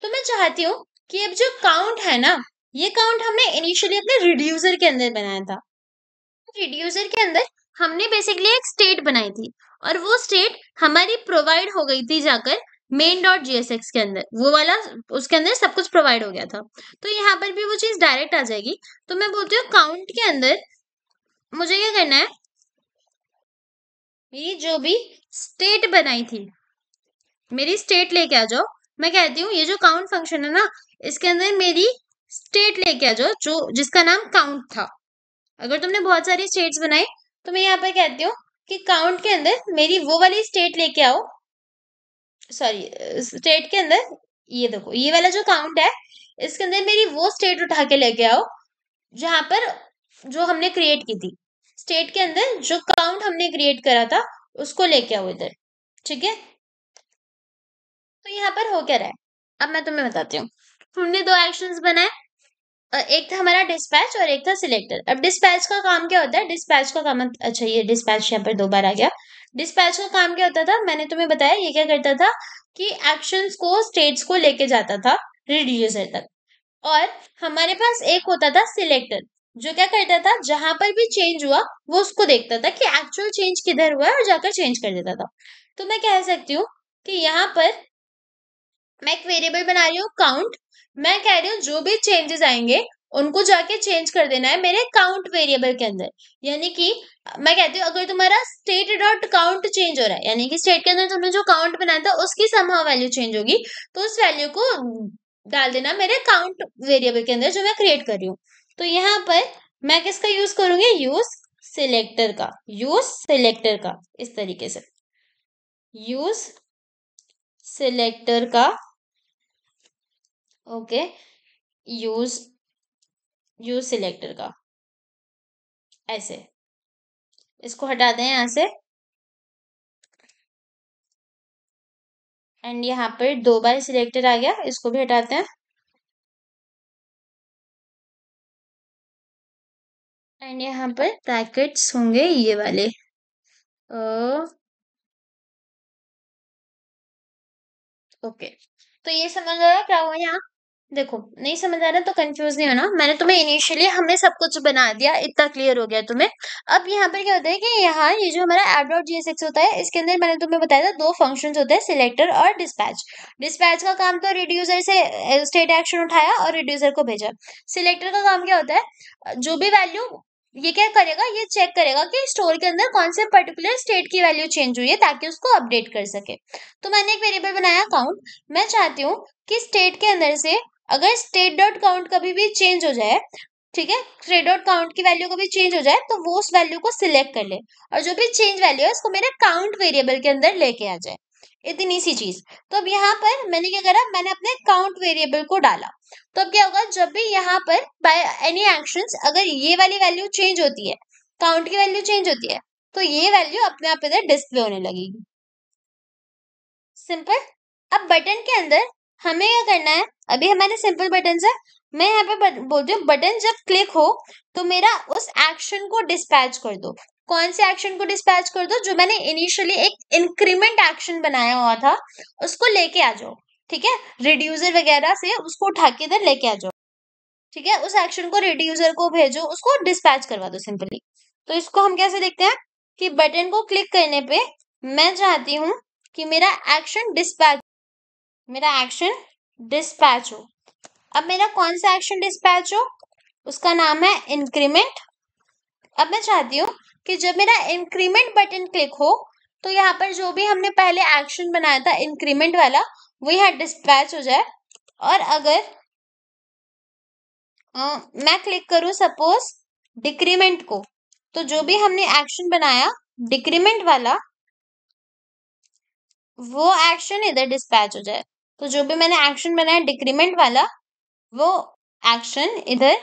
[SPEAKER 1] तो मैं चाहती हूँ कि अब जो काउंट है ना, ये काउंट हमने इनिशियली अपने रिड्यूसर के अंदर बनाया था। रिड्यूसर के अंदर हमने बेसिकली एक स्टेट बनाई थी, और वो स्टेट हमारी प्रोवाइड हो गई थी जाकर main.jsx के अंदर, वो वाला उसके अंदर सब कुछ प्रोवाइड हो गया था। तो यहाँ पर भी वो चीज डायरेक्ट आ जाएगी। तो मैं बोलती हूँ काउंट के अंदर मुझे क्या करना है, मेरी जो भी स्टेट बनाई थी, मेरी स्टेट लेके आ जाओ। मैं कहती हूँ ये जो काउंट फंक्शन है ना, इसके अंदर मेरी स्टेट लेके आ जाओ, जो जिसका नाम काउंट था, अगर तुमने बहुत सारी स्टेट्स बनाई तो मैं यहाँ पर कहती हूँ कि काउंट के अंदर मेरी वो वाली स्टेट लेके आओ, सॉरी स्टेट के अंदर ये देखो ये वाला जो काउंट है इसके अंदर मेरी वो स्टेट उठा के लेके आओ जहां पर जो हमने क्रिएट की थी, स्टेट के अंदर जो काउंट हमने क्रिएट करा था उसको लेके आओ इधर। ठीक है, तो यहाँ पर हो क्या रहा है अब मैं तुम्हें बताती हूँ। हमने दो एक्शंस बनाए, एक था हमारा डिस्पैच और एक था सिलेक्टर। अब डिस्पैच का काम क्या होता है, डिस्पैच का काम, अच्छा ये डिस्पैच यहाँ पर दो बार आ गया। डिस्पैच का काम क्या होता था मैंने तुम्हें बताया, ये क्या करता था कि एक्शंस को स्टेट्स को लेके जाता था रिड्यूसर तक। और हमारे पास एक होता था सिलेक्टर जो क्या करता था जहां पर भी चेंज हुआ वो उसको देखता था कि एक्चुअल चेंज किधर हुआ है और जाकर चेंज कर देता था। तो मैं कह सकती हूँ कि यहाँ पर मैं एक वेरिएबल बना रही हूँ काउंट, मैं कह रही हूँ जो भी चेंजेस आएंगे उनको जाके चेंज कर देना है मेरे काउंट वेरिएबल के अंदर। यानी कि मैं कहती हूँ अगर तुम्हारा स्टेट डॉट काउंट चेंज हो रहा है, यानी कि स्टेट के अंदर तुमने जो काउंट बनाया था उसकी समहाउ वैल्यू चेंज होगी, तो उस वैल्यू को डाल देना मेरे काउंट वेरिएबल के अंदर जो मैं क्रिएट कर रही हूँ। तो यहाँ पर मैं किसका यूज करूंगी, यूज सिलेक्टर का, यूज सिलेक्टर का, इस तरीके से यूज सिलेक्टर का। ओके, यूज यूज सिलेक्टर का, ऐसे इसको हटा दें यहां से। एंड यहाँ पर दो बार सिलेक्टर आ गया, इसको भी हटाते हैं। एंड यहाँ पर ब्रैकेट्स होंगे ये वाले, ओके। तो ये समझ आ रहा क्या हुआ यहाँ, देखो नहीं समझ आ रहा तो कंफ्यूज नहीं होना, मैंने तुम्हें इनिशियली हमने सब कुछ बना दिया, इतना क्लियर हो गया तुम्हें। अब यहाँ पर क्या होता है कि यहाँ ये जो हमारा ऐप डॉट JSX होता है इसके अंदर मैंने तुम्हें बताया था दो फंक्शंस होते हैं, सिलेक्टर और डिस्पैच। डिस्पैच का काम तो रिड्यूसर से स्टेट एक्शन उठाया और रिड्यूसर को भेजा। सिलेक्टर का काम क्या होता है, जो भी वैल्यू ये क्या करेगा, ये चेक करेगा कि स्टोर के अंदर कौन से पर्टिकुलर स्टेट की वैल्यू चेंज हुई है ताकि उसको अपडेट कर सके। तो मैंने एक वेरिएबल बनाया काउंट, मैं चाहती हूँ कि स्टेट के अंदर से अगर स्टेट डॉट काउंट कभी भी चेंज हो जाए, ठीक है, स्टेट डॉट काउंट की वैल्यू कभी चेंज हो जाए तो वो उस वैल्यू को सिलेक्ट कर ले और जो भी चेंज वैल्यू है उसको मेरे काउंट वेरिएबल के अंदर लेके आ जाए, इतनी सी चीज। तो अब यहाँ पर मैंने क्या करा, मैंने अपने काउंट वेरिएबल को डाला। तो अब क्या होगा, जब भी यहाँ पर बाय एनी एक्शंस अगर ये वाली वैल्यू चेंज होती है, काउंट की वैल्यू चेंज होती है, तो ये वैल्यू अपने आप इधर डिस्प्ले होने लगेगी। सिंपल। अब बटन के अंदर हमें क्या करना है, अभी हमारे सिंपल बटन है, मैं यहाँ पे बोलती हूँ बटन जब क्लिक हो तो मेरा उस एक्शन को डिस्पैच कर दो। कौन से एक्शन को डिस्पैच कर दो, जो मैंने इनिशियली एक इंक्रीमेंट एक्शन बनाया हुआ था उसको लेके आ जाओ। ठीक है, रिड्यूसर वगैरह से उसको उठा के इधर लेके आ जाओ। ठीक है, उस एक्शन को रिड्यूसर को भेजो, उसको डिस्पैच करवा दो सिंपली। तो इसको हम कैसे देखते हैं कि बटन को क्लिक करने पे मैं चाहती हूँ कि मेरा एक्शन डिस्पैच, मेरा एक्शन डिस्पैच हो। अब मेरा कौन सा एक्शन डिस्पैच हो, उसका नाम है इंक्रीमेंट। अब मैं चाहती हूँ कि जब मेरा इंक्रीमेंट बटन क्लिक हो तो यहाँ पर जो भी हमने पहले एक्शन बनाया था इंक्रीमेंट वाला वो यहाँ डिस्पैच हो जाए। और अगर मैं क्लिक करूं सपोज डिक्रीमेंट को, तो जो भी हमने एक्शन बनाया डिक्रीमेंट वाला वो एक्शन इधर डिस्पैच हो जाए। तो जो भी मैंने एक्शन बनाया डिक्रीमेंट वाला वो एक्शन इधर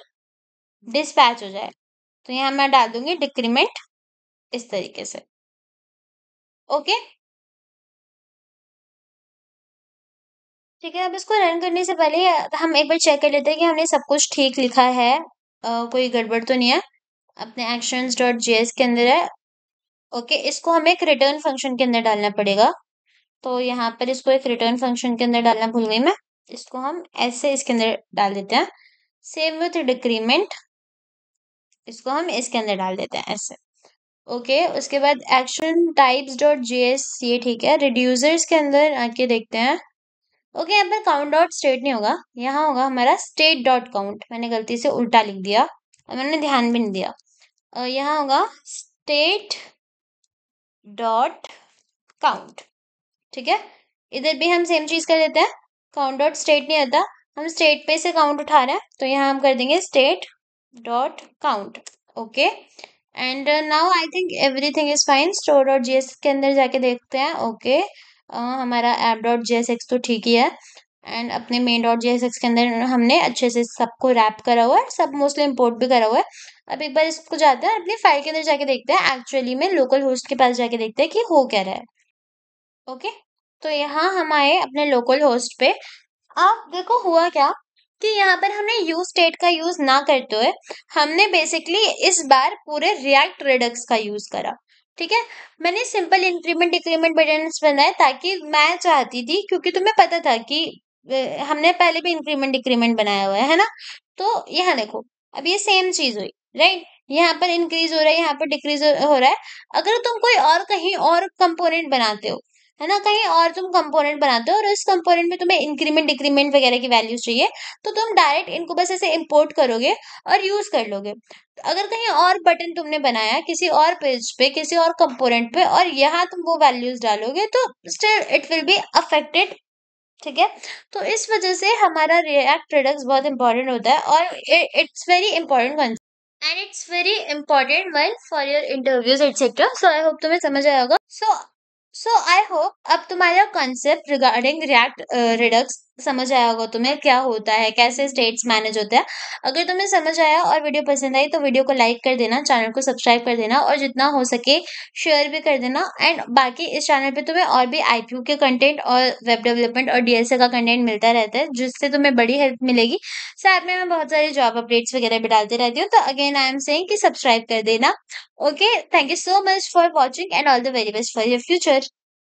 [SPEAKER 1] डिस्पैच हो जाए। तो यहाँ मैं डाल दूंगी डिक्रीमेंट इस तरीके से। ओके, ठीक है। अब इसको रन करने से पहले हम एक बार चेक कर लेते हैं कि हमने सब कुछ ठीक लिखा है, कोई गड़बड़ तो नहीं है। अपने actions डॉट जेएस के अंदर है। ओके, इसको हमें एक रिटर्न फंक्शन के अंदर डालना पड़ेगा। तो यहाँ पर इसको एक रिटर्न फंक्शन के अंदर डालना भूल गई मैं, इसको हम ऐसे इसके अंदर डाल देते हैं। सेम विथ डिक्रीमेंट, इसको हम इसके अंदर डाल देते हैं ऐसे। ओके, उसके बाद एक्शन टाइप्स डॉट जेएस ये ठीक है। रिड्यूसर्स के अंदर आके देखते हैं। ओके, यहाँ पर काउंट डॉट स्टेट नहीं होगा, यहाँ होगा हमारा स्टेट डॉट काउंट। मैंने गलती से उल्टा लिख दिया और मैंने ध्यान भी नहीं दिया। यहाँ होगा स्टेट डॉट काउंट। ठीक है, इधर भी हम सेम चीज कर देते हैं। काउंट डॉट स्टेट नहीं आता, हम स्टेट पे से काउंट उठा रहे हैं तो यहाँ हम कर देंगे state dot count. Okay. And now I think everything is fine. Store dot GS के अंदर जाके देखते हैं। ओके, हमारा ऐप डॉट जेएसएक्स तो ठीक ही है। एंड अपने मेन डॉट जेएसएक्स के अंदर हमने अच्छे से सबको रैप करा हुआ है, सब मोस्टली इंपोर्ट भी करा हुआ है। अब एक बार इसको जाते हैं अपनी फाइल के अंदर जाके देखते हैं, एक्चुअली में लोकल होस्ट के पास जाके देखते हैं कि हो क्या रहा है। ओके, तो यहाँ हम आए अपने लोकल होस्ट पे। आप देखो हुआ क्या कि यहाँ पर हमने यूज स्टेट का यूज ना करते हुए हमने बेसिकली इस बार पूरे रिएक्ट रिडक्स का यूज करा। ठीक है, मैंने सिंपल इंक्रीमेंट डिक्रीमेंट बटन्स बनाए ताकि मैं चाहती थी, क्योंकि तुम्हें पता था कि हमने पहले भी इंक्रीमेंट डिक्रीमेंट बनाया हुआ है ना। तो यहाँ देखो, अब ये सेम चीज हुई, राइट। यहाँ पर इंक्रीज हो रहा है, यहाँ पर डिक्रीज हो रहा है। अगर तुम कोई और कहीं और कंपोनेंट बनाते हो, है ना, कहीं और तुम कंपोनेंट बनाते हो और इस कंपोनेंट में तुम्हें इंक्रीमेंट डिक्रीमेंट वगैरह की वैल्यूज चाहिए, तो तुम डायरेक्ट इनको बस ऐसे इंपोर्ट करोगे और यूज कर लोगे। अगर कहीं और बटन तुमने बनाया किसी और पेज पे किसी और कंपोनेंट पे और यहाँ तुम वो वैल्यूज डालोगे तो still it will be affected. ठीक है, तो इस वजह से हमारा रिएक्ट रिडक्स बहुत इंपॉर्टेंट होता है और it's very important concept and it's very important one for your interviews etc. So I hope तुम्हें समझ आया होगा। सो आई होप अब तुम्हारा कॉन्सेप्ट रिगार्डिंग रिएक्ट रिडक्स समझ आया होगा, तुम्हें क्या होता है, कैसे स्टेट्स मैनेज होते हैं। अगर तुम्हें समझ आया और वीडियो पसंद आई तो वीडियो को लाइक कर देना, चैनल को सब्सक्राइब कर देना और जितना हो सके शेयर भी कर देना। एंड बाकी इस चैनल पे तुम्हें और भी आईपीयू के कंटेंट और वेब डेवलपमेंट और डीएसए का कंटेंट मिलता रहता है, जिससे तुम्हें बड़ी हेल्प मिलेगी। साथ में मैं बहुत सारी जॉब अपडेट्स वगैरह भी डालती रहती हूँ, तो अगेन आई एम सेइंग कि सब्सक्राइब कर देना। Okay, thank you so much for watching and all the very best for your future.